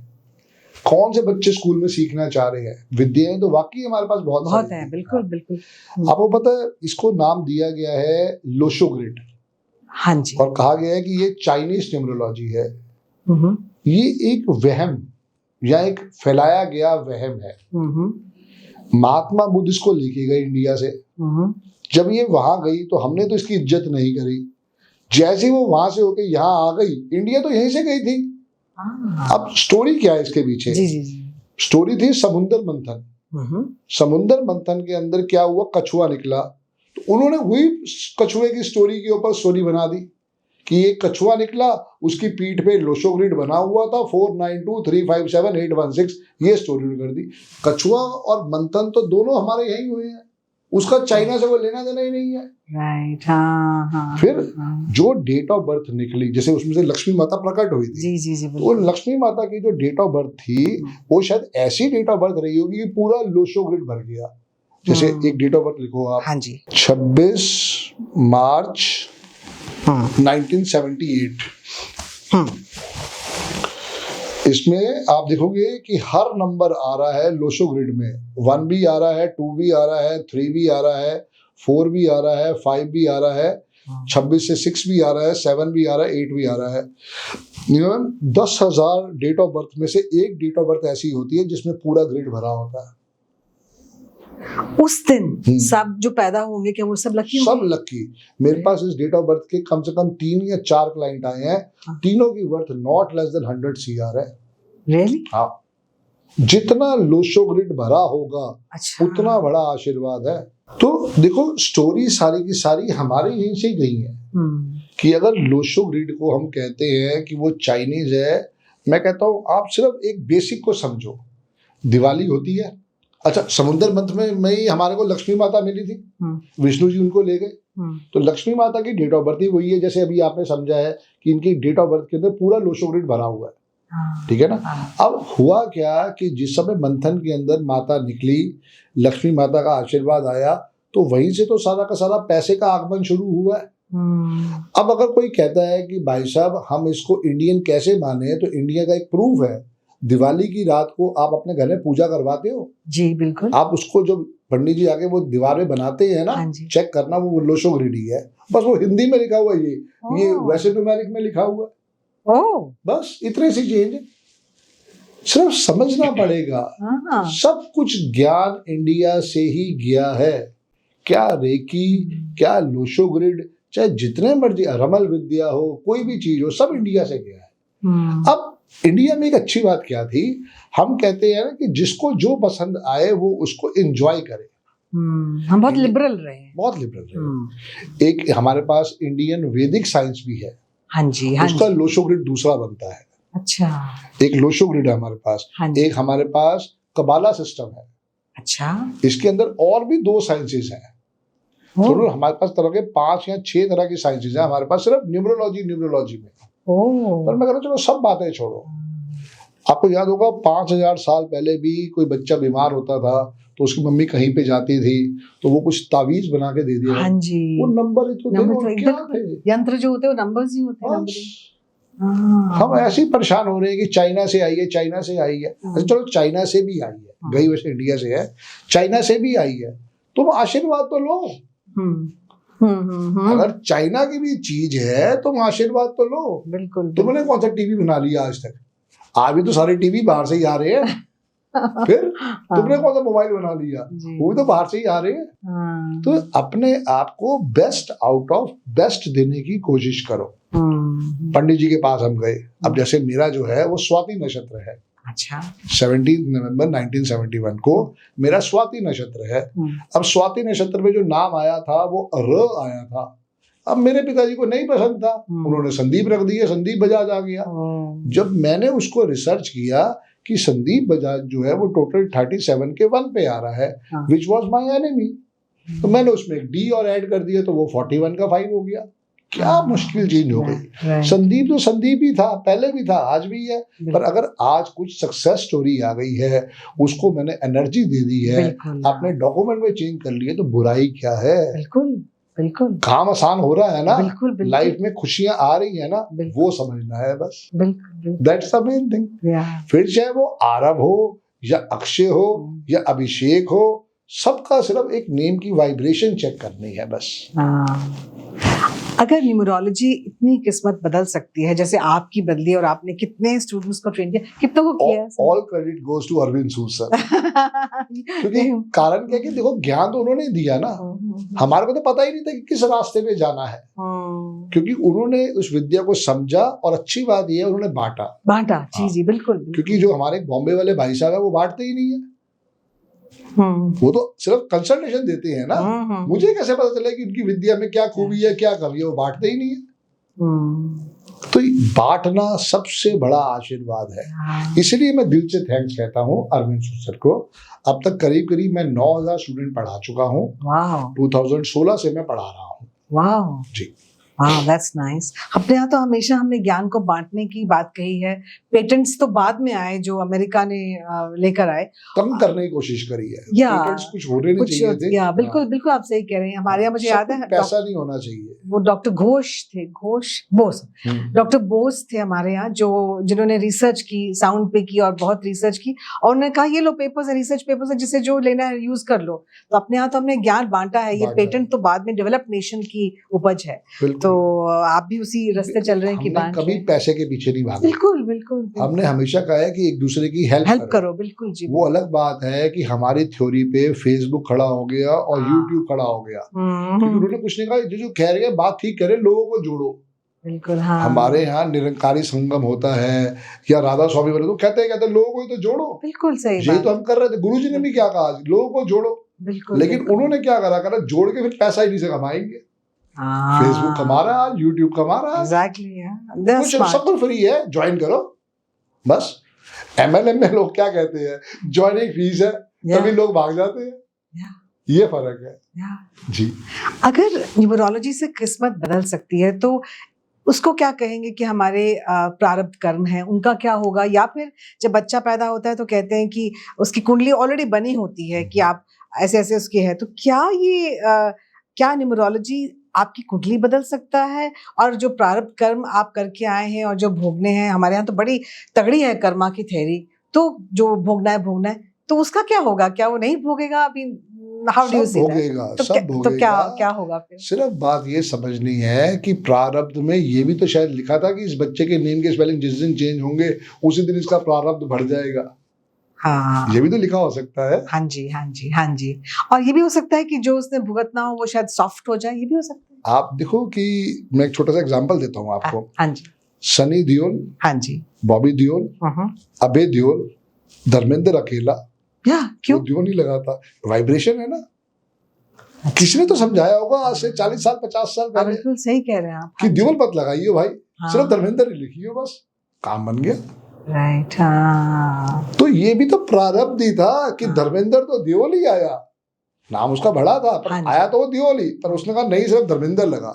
कौन से बच्चे स्कूल में सीखना चाह रहे हैं? विद्याएं तो वाकई हमारे पास बहुत है। बिल्कुल। आपको पता है इसको नाम दिया गया है लोशोग्रिड। हाँ जी। और कहा गया है कि ये चाइनीज न्यूमरोलॉजी है। ये एक वहम या एक फैलाया गया वहम है महात्मा बुद्ध इसको लेके गए इंडिया से। जब ये वहां गई तो हमने तो इसकी इज्जत नहीं करी। जैसे ही वो वहां से होके यहाँ आ गई, इंडिया तो यहीं से गई थी। अब स्टोरी क्या है इसके पीछे? जी जी जी। स्टोरी थी समुद्र मंथन। समुद्र मंथन के अंदर क्या हुआ, कछुआ निकला। तो उन्होंने वही कछुए की स्टोरी के ऊपर स्टोरी बना दी कि एक कछुआ निकला, उसकी पीठ पे लोशोग्रिड बना हुआ था, 4923578116, ये स्टोरी कर दी। कछुआ और मंथन तो दोनों हमारे यहीं हुए हैं, उसका चाइना से वो लेना देना ही नहीं है। राइट। हाँ। फिर जो डेट ऑफ बर्थ निकली, जैसे उसमें से लक्ष्मी माता प्रकट हुई थी। जी जी जी। तो लक्ष्मी माता की जो डेट ऑफ बर्थ थी वो शायद ऐसी डेट ऑफ बर्थ रही होगी कि पूरा लोशोग्रिड भर गया। जैसे एक डेट ऑफ बर्थ लिखो आप। हाँ जी। 26 मार्च 1978। इसमें आप देखोगे कि हर नंबर आ रहा है लोशोग्रिड में। 1 भी आ रहा है, 2 भी आ रहा है, 3 भी आ रहा है, 4 भी आ रहा है, 5 भी आ रहा है, 26 से 6 भी आ रहा है, 7 भी आ रहा है, 8 भी आ रहा है। 10,000 डेट ऑफ बर्थ में से एक डेट ऑफ बर्थ ऐसी होती है जिसमें पूरा ग्रिड भरा होता है। उस दिन सब जो पैदा होंगे क्या वो सब लकी सब लकी। मेरे पास इस डेट ऑफ बर्थ के कम से कम 3 या 4 क्लाइंट आए हैं। तीनों की worth not less than 100 CR है। रियली? हाँ, जितना लोशोग्रिड भरा होगा उतना बड़ा आशीर्वाद है। तो देखो स्टोरी सारी की सारी हमारे यहीं से ही गई है कि अगर लोशोग्रिड को हम कहते हैं कि वो चाइनीज है, मैं कहता हूँ आप सिर्फ एक बेसिक को समझो। दिवाली होती है, अच्छा समुद्र मंथन में ही हमारे को लक्ष्मी माता मिली थी, विष्णु जी उनको ले गए। तो लक्ष्मी माता की डेट ऑफ बर्थ ही वही है। जैसे अभी आपने समझा है कि इनकी डेट ऑफ बर्थ के अंदर पूरा लोशोग्रिड भरा हुआ है, ठीक है ना। अब हुआ क्या कि जिस समय मंथन के अंदर माता निकली, लक्ष्मी माता का आशीर्वाद आया, तो वहीं से तो सारा का सारा पैसे का आगमन शुरू हुआ है। अब अगर कोई कहता है कि भाई साहब हम इसको इंडियन कैसे माने, तो इंडिया का एक प्रूफ है। दिवाली की रात को आप अपने घर में पूजा करवाते हो? जी बिल्कुल। आप उसको जो पंडित जी आके वो दीवार में बनाते हैं ना, चेक करना, वो लोशोग्रिड ही है। बस वो हिंदी में लिखा हुआ है, ये वैसे न्यूमेरिक में लिखा हुआ है। बस इतने सी चेंज है, सिर्फ समझना पड़ेगा। सब कुछ ज्ञान इंडिया से ही गया है। क्या रेकी, क्या लोशोग्रिड, चाहे जितने मर्जी रमल विद्या हो, कोई भी चीज हो, सब इंडिया से गया है। अब इंडिया में एक अच्छी बात क्या थी, हम कहते हैं ना कि जिसको जो पसंद आए वो उसको एंजॉय करे। हम बहुत लिबरल रहे हैं, बहुत लिबरल रहे। एक हमारे पास इंडियन वैदिक साइंस भी है। हाँ जी। उसका लोशोग्रिड दूसरा बनता है। अच्छा, एक लोशोग्रिड है हमारे पास। एक हमारे पास कबाला सिस्टम है। अच्छा, इसके अंदर और भी 2 साइंसेस हैं। तो हमारे पास तरह के 5 या 6 तरह की साइंसेस है हमारे पास, सिर्फ न्यूमरोलॉजी में। पर मैं कह रहा हूँ चलो सब बातें छोड़ो। आपको याद होगा 5000 साल पहले भी कोई बच्चा बीमार होता था तो उसकी मम्मी कहीं पे जाती थी तो वो कुछ तावीज बना के दे दिया। हाँ जी। वो नंबर ही तो थे, क्या थे? यंत्र जो होते हैं वो नंबर्स ही होते हैं। हम ऐसे ही परेशान हो रहे हैं कि चाइना से आई है, चाइना से आई है। चलो चाइना से भी आई है, गई वैसे इंडिया से है, चाइना से भी आई है, तुम आशीर्वाद तो लो। अगर चाइना की भी चीज है तुम आशीर्वाद तो लो। बिल्कुल। तुमने कौन सा टीवी बना लिया आज तक? अभी तो सारे टीवी बाहर से ही आ रहे हैं। फिर तुमने कौन सा मोबाइल बना लिया? वो भी तो बाहर से ही आ रहे हैं। तो अपने आप को बेस्ट आउट ऑफ बेस्ट देने की कोशिश करो। पंडित जी के पास हम गए। अब जैसे मेरा जो है वो स्वाति नक्षत्र है। अच्छा। 17 नवंबर 1971 को मेरा स्वाति नक्षत्र है। अब स्वाति नक्षत्र में जो नाम आया था वो र आया था। अब मेरे पिताजी को नहीं पसंद था, उन्होंने संदीप रख दिया, संदीप बजाज आ गया। जब मैंने उसको रिसर्च किया कि संदीप बजाज जो है वो टोटल 37 के 1 पे आ रहा है, विच वॉज माई एनिमी, तो मैंने उसमें एक डी और ऐड कर दिया तो वो 41 का 5 हो गया। क्या मुश्किल चीज हो गई। संदीप तो संदीप ही था, पहले भी था, आज भी है। पर अगर आज कुछ सक्सेस स्टोरी आ गई है, उसको मैंने एनर्जी दे दी है, अपने डॉक्यूमेंट में चेंज कर लिए, तो बुराई क्या है? बिल्कुल बिल्कुल। काम आसान हो रहा है ना, लाइफ में खुशियां आ रही है ना, वो समझना है बस। That's the main thing. फिर चाहे वो आरव हो या अक्षय हो या अभिषेक हो, सबका सिर्फ एक नेम की वाइब्रेशन चेक करनी है बस। अगर न्यूमरोलॉजी इतनी किस्मत बदल सकती है जैसे आपकी बदली, और आपने कितने स्टूडेंट्स को ट्रेन किया, कितनों को किया है? All credit goes to Arvind Sood sir. क्योंकि कारण क्या है कि देखो, ज्ञान तो उन्होंने दिया ना, हमारे को तो पता ही नहीं था कि किस रास्ते पे जाना है, क्योंकि उन्होंने उस विद्या को समझा, और अच्छी बात यह है उन्होंने बांटा। जी जी बिल्कुल। क्योंकि जो हमारे बॉम्बे वाले भाई साहब है वो बांटते ही नहीं है, वो तो सिर्फ कंसल्टेशन देते हैं ना। मुझे कैसे पता चले कि उनकी विद्या में क्या खूबी है, क्या कमी है? वो बांटते ही नहीं है। तो बांटना सबसे बड़ा आशीर्वाद है। इसलिए मैं दिल से थैंक्स कहता हूँ अरविंद सूद सर को। अब तक करीब करीब मैं 9,000 स्टूडेंट पढ़ा चुका हूँ। 2016 से मैं पढ़ा रहा हूँ। वाह जी, हाँ, दैट्स नाइस। अपने यहाँ तो हमेशा हमने ज्ञान को बांटने की बात कही है। पेटेंट्स तो बाद में आए, जो अमेरिका ने लेकर आए, कम करने की कोशिश करी है। या पेटेंट्स कुछ होने नहीं चाहिए थे। या बिल्कुल बिल्कुल आप सही कह रहे हैं। हमारे यहाँ मुझे याद है पैसा नहीं होना चाहिए। वो डॉक्टर बोस डॉक्टर बोस थे हमारे यहाँ, जो जिन्होंने रिसर्च की, साउंड पे की और बहुत रिसर्च की, और उन्होंने कहा ये लो पेपर्स है, रिसर्च पेपर्स है, जिसे जो लेना है यूज कर लो। तो अपने यहाँ तो हमने ज्ञान बांटा है। ये पेटेंट तो बाद में डेवलप नेशन की उपज है। तो आप भी उसी रास्ते चल रहे हैं कि कभी पैसे के पीछे नहीं भागे। बिल्कुल बिल्कुल। हमने हमेशा कहा है कि एक दूसरे की हेल्प करो। बिल्कुल जी। वो अलग बात है कि हमारी थ्योरी पे फेसबुक खड़ा हो गया और यूट्यूब खड़ा हो गया, क्योंकि उन्होंने कुछ नहीं कहा, जो कह रहे हैं बात ठीक करे, लोगों को जोड़ो। बिल्कुल हाँ। हमारे यहाँ निरंकारी संगम होता है या राधा स्वामी वाले तो कहते हैं लोगों को तो जोड़ो। बिल्कुल सही। यही तो हम कर रहे थे। गुरुजी ने भी क्या कहा, लोगों को जोड़ो। बिल्कुल। लेकिन उन्होंने क्या करा, जोड़ के फिर पैसा ही नहीं से कमाएंगे। फेसबुक कमा रहा है, यूट्यूब कमा रहा है। एग्जैक्टली। कुछ सब कुछ फ्री है, ज्वाइन करो बस। MLM में लोग क्या कहते हैं, ज्वाइनिंग फीस है, तभी लोग भाग जाते हैं। ये फर्क है जी। अगर न्यूमरोलॉजी से किस्मत बदल सकती है तो उसको क्या कहेंगे कि हमारे प्रारब्ध कर्म है, उनका क्या होगा? या फिर जब बच्चा पैदा होता है तो कहते हैं कि उसकी कुंडली ऑलरेडी बनी होती है कि आप ऐसे ऐसे उसके है, तो क्या ये क्या न्यूमरोलॉजी आपकी कुंडली बदल सकता है? और जो प्रारब्ध कर्म आप करके आए हैं और जो भोगने हैं, हमारे यहाँ तो बड़ी तगड़ी है कर्मा की थ्योरी, तो जो भोगना है, तो उसका क्या होगा? क्या वो नहीं भोगेगा? अभी how do you see that? तो क्या होगा फिर? सिर्फ बात ये समझनी है कि प्रारब्ध में ये भी तो शायद लिखा था कि इस बच्चे के नेम के स्पेलिंग जिस दिन चेंज होंगे उसी दिन इसका प्रारब्ध बढ़ जाएगा। हाँ, ये भी तो लिखा हो सकता है। हाँ जी। और ये भी हो सकता है कि जो उसने भुगतना हो वो शायद सॉफ्ट हो जाए, ये भी हो सकता है। आप देखो कि मैं एक छोटा सा एग्जांपल देता हूँ आपको। हाँ जी। सनी देओल, हाँ जी, बॉबी देओल, अभय देओल, धर्मेंद्र अकेला, क्यों देओल नहीं लगाता? वाइब्रेशन है ना। किसने तो समझाया होगा आज से 40 साल 50 साल पहले। बिल्कुल सही कह रहे हैं आप कि देओल मत लगाइए भाई, सिर्फ धर्मेंद्र ही लिखिए, बस काम बन गया। राइट। तो ये भी तो प्रारब्ध ही था कि धर्मेंद्र तो देओल ही आया, नाम उसका बड़ा था पर आया तो वो देओल ही, पर उसने कहा नहीं सिर्फ धर्मेंद्र लगा।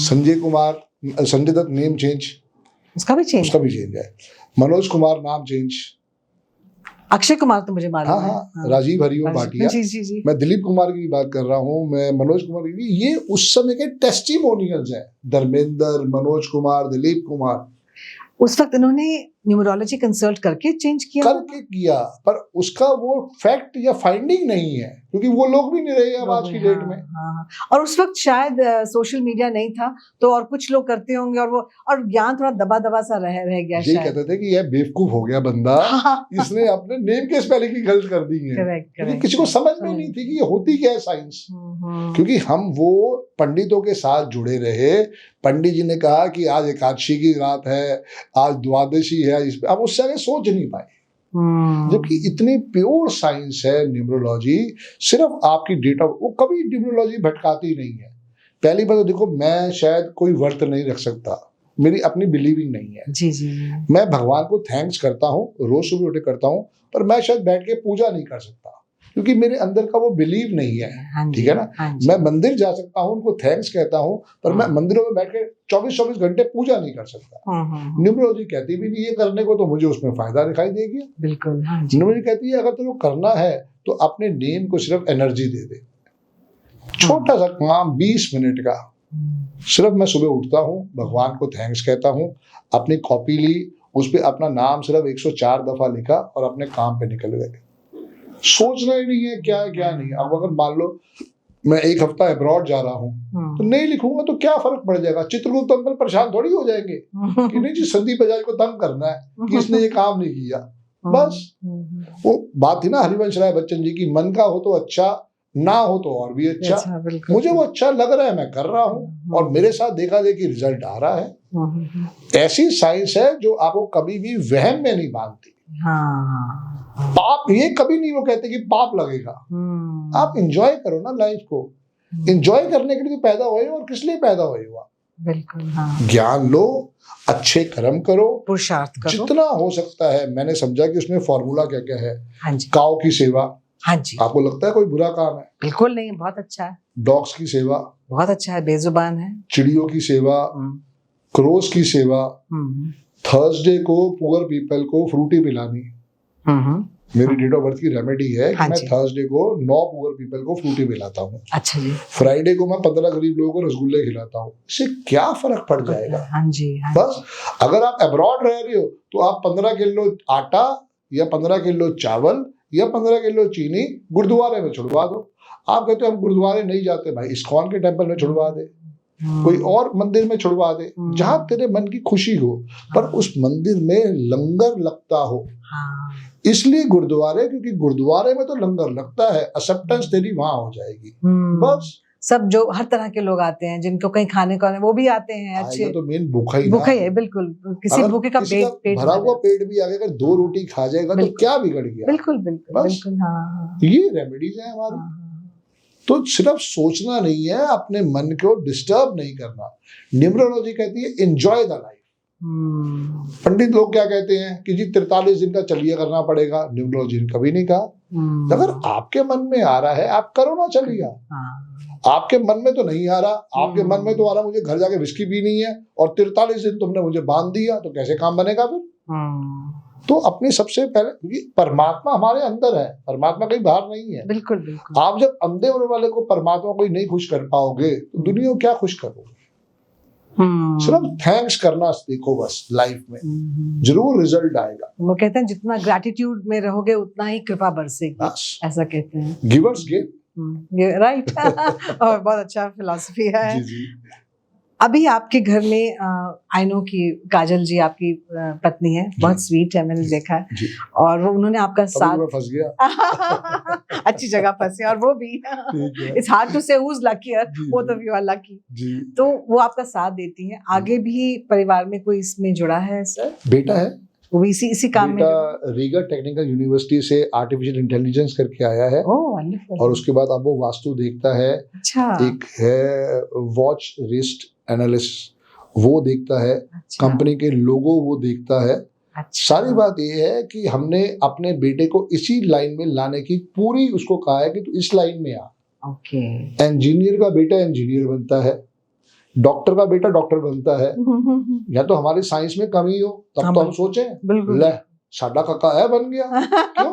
संजय कुमार, संजय दत्त नेम चेंज, उसका भी चेंज है। मनोज कुमार नाम चेंज। अक्षय कुमार तो मुझे मालूम है। हाँ। राजीव हरिओम भाटिया। जी। मैं दिलीप कुमार की बात कर रहा हूँ, मैं मनोज कुमार की। ये उस समय के टेस्टिमोनियल्स हैं, धर्मेंद्र, मनोज कुमार, दिलीप कुमार। उस वक्त इन्होंने न्यूमरोलॉजी कंसल्ट करके चेंज किया, पर उसका वो फैक्ट या फाइंडिंग नहीं है, क्योंकि वो लोग भी नहीं रहे अब आज की डेट में। और उस वक्त शायद सोशल मीडिया नहीं था, तो और कुछ लोग करते होंगे और ज्ञान थोड़ा दबा सा रह गया। ये कहते थे कि यह बेवकूफ हो गया बंदा, इसने अपने नेम के स्पेलिंग की गलत कर दी है। किसी को समझ में नहीं थी कि ये होती क्या है साइंस। क्योंकि हम वो पंडितों के साथ जुड़े रहे, पंडित जी ने कहा कि आज एकादशी की रात है, आज द्वादशी है, अब उससे आगे सोच नहीं पाए। जबकि इतनी प्योर साइंस है न्यूमरोलॉजी। सिर्फ आपकी डेट ऑफ, वो कभी न्यूमरोलॉजी भटकाती नहीं है। पहली बात तो देखो, मैं शायद कोई व्रत नहीं रख सकता, मेरी अपनी बिलीविंग नहीं है। जी। मैं भगवान को थैंक्स करता हूँ, रोज सुबह उठे करता हूँ, पर मैं शायद बैठ के पूजा नहीं कर सकता, क्योंकि मेरे अंदर का वो बिलीव नहीं है। ठीक है ना। मैं मंदिर जा सकता हूँ, उनको थैंक्स कहता हूँ, पर मैं मंदिरों में बैठ के 24-24 घंटे पूजा नहीं कर सकता। न्यूमरोलॉजी कहती भी नहीं है करने को, तो मुझे उसमें फायदा दिखाई देगी। बिल्कुल। न्यूमरोलॉजी कहती है अगर तुमको करना है तो अपने नेम को सिर्फ एनर्जी दे। छोटा सा काम 20 मिनट का, सिर्फ मैं सुबह उठता हूँ, भगवान को थैंक्स कहता हूँ, अपनी कॉपी ली, उस पर अपना नाम सिर्फ 104 दफा लिखा और अपने काम पे निकल गए। सोचना ही नहीं है क्या है क्या नहीं। अब अगर मान लो मैं एक हफ्ता अब्रॉड जा रहा हूँ तो नहीं लिखूंगा तो क्या फर्क पड़ जाएगा? चित्रगुप्त अंकल परेशान थोड़ी हो जाएंगे कि नहीं जी संदीप बजाज को तंग करना है कि इसने ये काम नहीं किया। बस वो बात थी ना हरिवंश राय बच्चन जी की, मन का हो तो अच्छा, ना हो तो और भी अच्छा। मुझे वो अच्छा लग रहा है, मैं कर रहा हूँ और मेरे साथ देखा देखी रिजल्ट आ रहा है। ऐसी साइंस है जो आपको कभी भी वहम में नहीं बांधती। पाप ये कभी नहीं वो कहते कि पाप लगेगा। आप एंजॉय करो ना लाइफ को। एंजॉय करने के लिए तो पैदा हुए हो, और किस लिए पैदा हुए हो आप? बिल्कुल। ज्ञान लो, अच्छे कर्म करो, पुरुषार्थ करो जितना हो सकता है। मैंने समझा कि उसमें फॉर्मूला क्या क्या है। हाँ जी। काऊ की सेवा, हाँ जी, आपको लगता है कोई बुरा काम है? बिल्कुल नहीं, बहुत अच्छा है। डॉग्स की सेवा बहुत अच्छा है, बेजुबान है। चिड़ियों की सेवा, क्रोस की सेवा, थर्सडे को पुअर पीपल को फ्रूटी पिलानी। मेरी डेट ऑफ बर्थ की रेमेडी है कि मैं थर्सडे को 9 पुअर पीपल को फ्रूटी पिलाता हूँ। अच्छा जी। फ्राइडे को मैं 15 गरीब लोगों को रसगुल्ले खिलाता हूँ। इससे क्या फर्क पड़ जाएगा? हाँ जी, हाँ बस अगर आप अब्रॉड रह रहे हो तो आप 15 किलो आटा या 15 किलो चावल या 15 किलो चीनी गुरुद्वारे में छुड़वा दो। आप कहते हो हम गुरुद्वारे नहीं जाते, भाई इस्कॉन के टेम्पल में छुड़वा दे, कोई और मंदिर में छुड़वा दे, जहां तेरे मन की खुशी हो, पर उस मंदिर में लंगर लगता हो। इसलिए गुरुद्वारे, क्योंकि गुरुद्वारे में तो लंगर लगता है, एक्सेप्टेंस तेरी वहां हो जाएगी। बस सब जो हर तरह के लोग आते हैं जिनको कहीं खाने का वो भी आते हैं। अच्छे तो मेन भूखा ही है, बिल्कुल। किसी भूखे का पेट भरा हुआ पेट भी आगे अगर 2 रोटी खा जाएगा तो क्या बिगड़ गया? बिल्कुल बिल्कुल बिल्कुल। हाँ, ये रेमेडीज है हमारी। तो सिर्फ सोचना नहीं है, अपने मन को डिस्टर्ब नहीं करना। न्यूमरोलॉजी कहती है एंजॉय द लाइफ। पंडित लोग क्या कहते हैं कि जी 43 दिन का चलिए करना पड़ेगा। न्यूमरोलॉजी ने कभी नहीं कहा। अगर आपके मन में आ रहा है आप करो ना चलिए। आपके मन में तो नहीं आ रहा, आपके मन में तो आ रहा मुझे घर जाके विस्की पीनी है, और 43 दिन तुमने मुझे बांध दिया, तो कैसे काम बनेगा फिर? तो अपनी सबसे पहले, क्योंकि परमात्मा हमारे अंदर है, परमात्मा कहीं बाहर नहीं है। बिल्कुल बिल्कुल। आप जब अंधे होने वाले को परमात्मा को नहीं खुश कर पाओगे तो दुनिया को क्या खुश करोगे? सिर्फ थैंक्स करना सीखो बस लाइफ में, जरूर रिजल्ट आएगा। वो कहते हैं जितना ग्रैटिट्यूड में रहोगे उतना ही कृपा बरसेगी, ऐसा कहते हैं। Givers give, right. और बहुत अच्छा फिलॉसफी है। जी जी। अभी आपके घर में आई नो कि काजल जी आपकी पत्नी है, बहुत स्वीट है, मैंने देखा है, और वो उन्होंने आपका साथ फंस गया। अच्छी जगह फंसे, और वो भी it's hard to say who is luckier, both of you are lucky. तो वो आपका साथ देती हैं। आगे भी परिवार में कोई इसमें जुड़ा है सर? बेटा है वो इसी काम में। रीगा टेक्निकल यूनिवर्सिटी से आर्टिफिशियल इंटेलिजेंस करके आया है। और उसके बाद अब वो वास्तु देखता है। अच्छा। एक है वॉच रिस्ट एनालिस्ट, वो देखता है। कंपनी के लोगो वो देखता है। सारी बात ये है कि हमने अपने बेटे को इसी लाइन में लाने की पूरी उसको कहा है कि तू इस लाइन में आ। इंजीनियर का बेटा इंजीनियर बनता है, डॉक्टर का बेटा डॉक्टर बनता है। या तो हमारी साइंस में कमी हो तब तो हम सोचे ले साडा काका है बन गया। क्यों?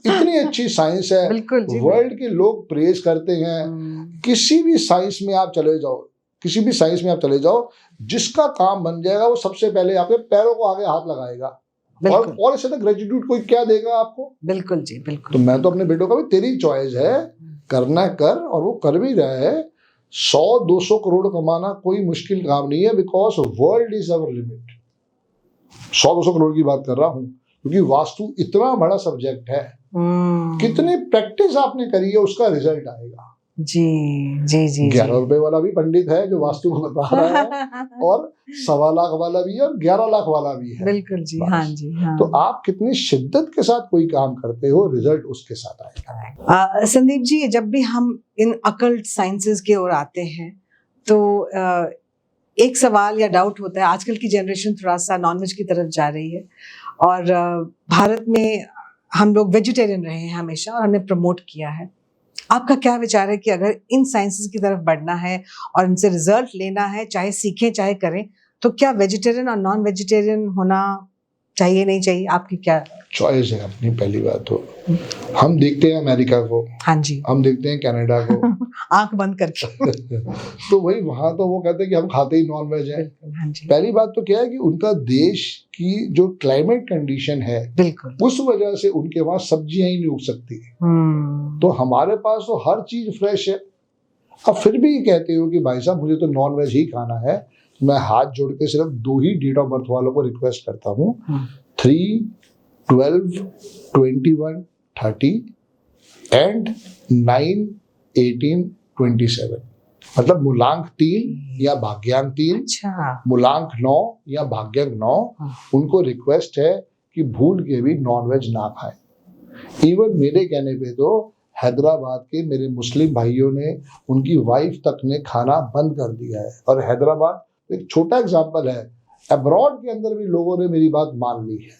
इतनी अच्छी साइंस है, वर्ल्ड के लोग प्रेज करते हैं। किसी भी साइंस में आप चले जाओ, किसी भी साइंस में आप चले जाओ, जिसका काम बन जाएगा वो सबसे पहले आपके पैरों को आगे हाथ लगाएगा। और इससे ग्रेटिट्यूड कोई क्या देगा आपको? बिल्कुल जी, बिल्कुल। तो मैं तो अपने बेटों का भी तेरी चॉइस है, करना कर, और वो कर भी रहा है। 100-200 करोड़ कमाना कोई मुश्किल काम नहीं है, because world is our limit. 100-200 crore की बात कर रहा हूँ क्योंकि वास्तु इतना बड़ा सब्जेक्ट है। कितनी प्रैक्टिस आपने करी है उसका रिजल्ट आएगा। जी जी जी। 11 रुपए वाला भी पंडित है जो वास्तु को बता रहा है, और 1.25 लाख वाला भी है, और 11 लाख वाला भी है। बिल्कुल जी। हाँ जी। हाँ। तो आप कितनी शिद्दत के साथ कोई काम करते हो, रिजल्ट उसके साथ आएगा। संदीप जी, जब भी हम इन अकल्ट साइंसेस की ओर आते हैं तो एक सवाल या डाउट होता है। आजकल की जनरेशन थोड़ा सा नॉनवेज की तरफ जा रही है, और भारत में हम लोग वेजिटेरियन रहे हैं हमेशा, और हमने प्रमोट किया है। आपका क्या विचार है कि अगर इन साइंसेस की तरफ बढ़ना है और इनसे रिजल्ट लेना है, चाहे सीखें चाहे करें, तो क्या वेजिटेरियन और नॉन वेजिटेरियन होना चाहिए नहीं चाहिए, आपकी क्या चॉइस है अपनी। पहली बात तो हम देखते हैं अमेरिका को, हाँ जी, हम देखते हैं कनाडा को आंख बंद करके तो वही वहां तो वो कहते हैं कि हम खाते ही नॉन वेज है। हाँ जी, पहली बात तो क्या है कि उनका देश की जो क्लाइमेट कंडीशन है बिल्कुल, उस वजह से उनके वहां सब्जियां ही नहीं उग सकती। तो हमारे पास तो हर चीज फ्रेश है। अब फिर भी कहते हो कि भाई साहब मुझे तो नॉन वेज ही खाना है, मैं हाथ जोड़ के सिर्फ 2 ही डेट ऑफ बर्थ वालों को रिक्वेस्ट करता हूँ, 3, 12, 21, 30 एंड 9, 18, 27। मतलब मूलांक 3 या भाग्यांक 3, अच्छा, मूलांक 9 या भाग्यांक 9, उनको रिक्वेस्ट है कि भूल के भी नॉनवेज ना खाएं। इवन मेरे कहने पे तो हैदराबाद के मेरे मुस्लिम भाइयों ने, उनकी वाइफ तक ने खाना बंद कर दिया है। और हैदराबाद एक छोटा एग्जांपल है, अब्रॉड के अंदर भी लोगों ने मेरी बात मान ली है।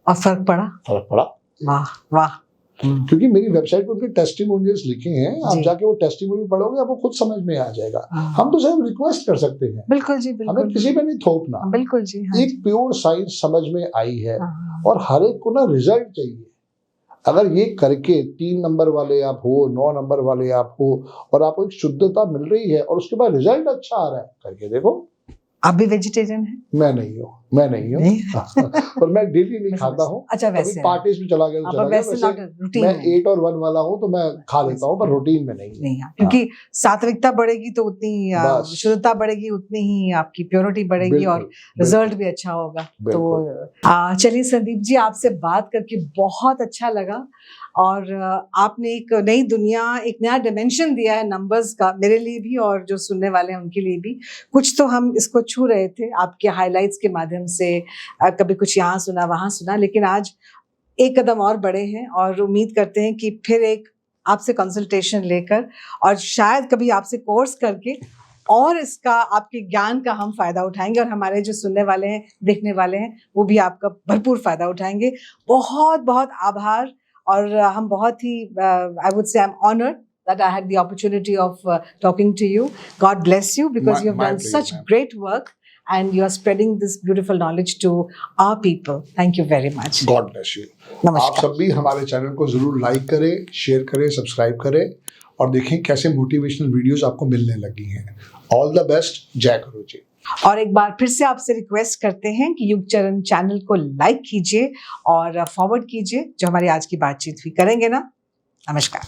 और फर्क पड़ा? वाह वाह। क्योंकि मेरी वेबसाइट पर उनके टेस्टिमोनियल्स लिखे हैं, आप जाके वो टेस्टिमोनियल पढ़ोगे आपको खुद समझ में आ जाएगा। हम तो सिर्फ रिक्वेस्ट कर सकते हैं, बिल्कुल जी, बिल्कुल, हमें किसी पे नहीं थोपना, बिल्कुल जी, हाँ एक प्योर साइंस समझ में आई है। और हर एक को ना रिजल्ट चाहिए। अगर ये करके 3 नंबर वाले आप हो, 9 नंबर वाले आप हो, और आपको एक शुद्धता मिल रही है और उसके बाद रिजल्ट अच्छा आ रहा है, करके देखो। आप भी वेजिटेरियन हैं? मैं नहीं हूँ और मैं डेली नहीं खाता हूँ। अच्छा, वैसे पार्टीज में चला गया तो चला गया। वैसे मैं 8 और 1 वाला हूँ तो मैं खा लेता हूँ, पर रूटीन में नहीं। क्योंकि सात्विकता बढ़ेगी तो उतनी शुद्धता बढ़ेगी, उतनी ही आपकी प्योरिटी बढ़ेगी और रिजल्ट भी अच्छा होगा। तो चलिए संदीप जी, आपसे बात करके बहुत अच्छा लगा और आपने एक नई दुनिया, एक नया डिमेंशन दिया है नंबर्स का, मेरे लिए भी और जो सुनने वाले हैं उनके लिए भी। कुछ तो हम इसको छू रहे थे आपके हाइलाइट्स के माध्यम से, कभी कुछ यहाँ सुना वहाँ सुना, लेकिन आज एक कदम और बढ़े हैं और उम्मीद करते हैं कि फिर एक आपसे कंसल्टेशन लेकर और शायद कभी आपसे कोर्स करके और इसका, आपके ज्ञान का हम फायदा उठाएंगे और हमारे जो सुनने वाले हैं, देखने वाले हैं, वो भी आपका भरपूर फायदा उठाएंगे। बहुत बहुत आभार। और हम बहुत ही I would say I'm honored that I had the opportunity of talking to you. God bless you because you have done such great work and you are spreading this beautiful knowledge to our people. Thank you very much. God bless you. आप सब भी हमारे channel को जरूर like करें, share करें, subscribe करें और देखें कैसे मोटिवेशनल वीडियोस आपको मिलने लगी हैं। All the best. जय गुरु जी। और एक बार फिर से आपसे रिक्वेस्ट करते हैं कि युग चरण चैनल को लाइक कीजिए और फॉरवर्ड कीजिए जो हमारी आज की बातचीत हुई। करेंगे ना? नमस्कार।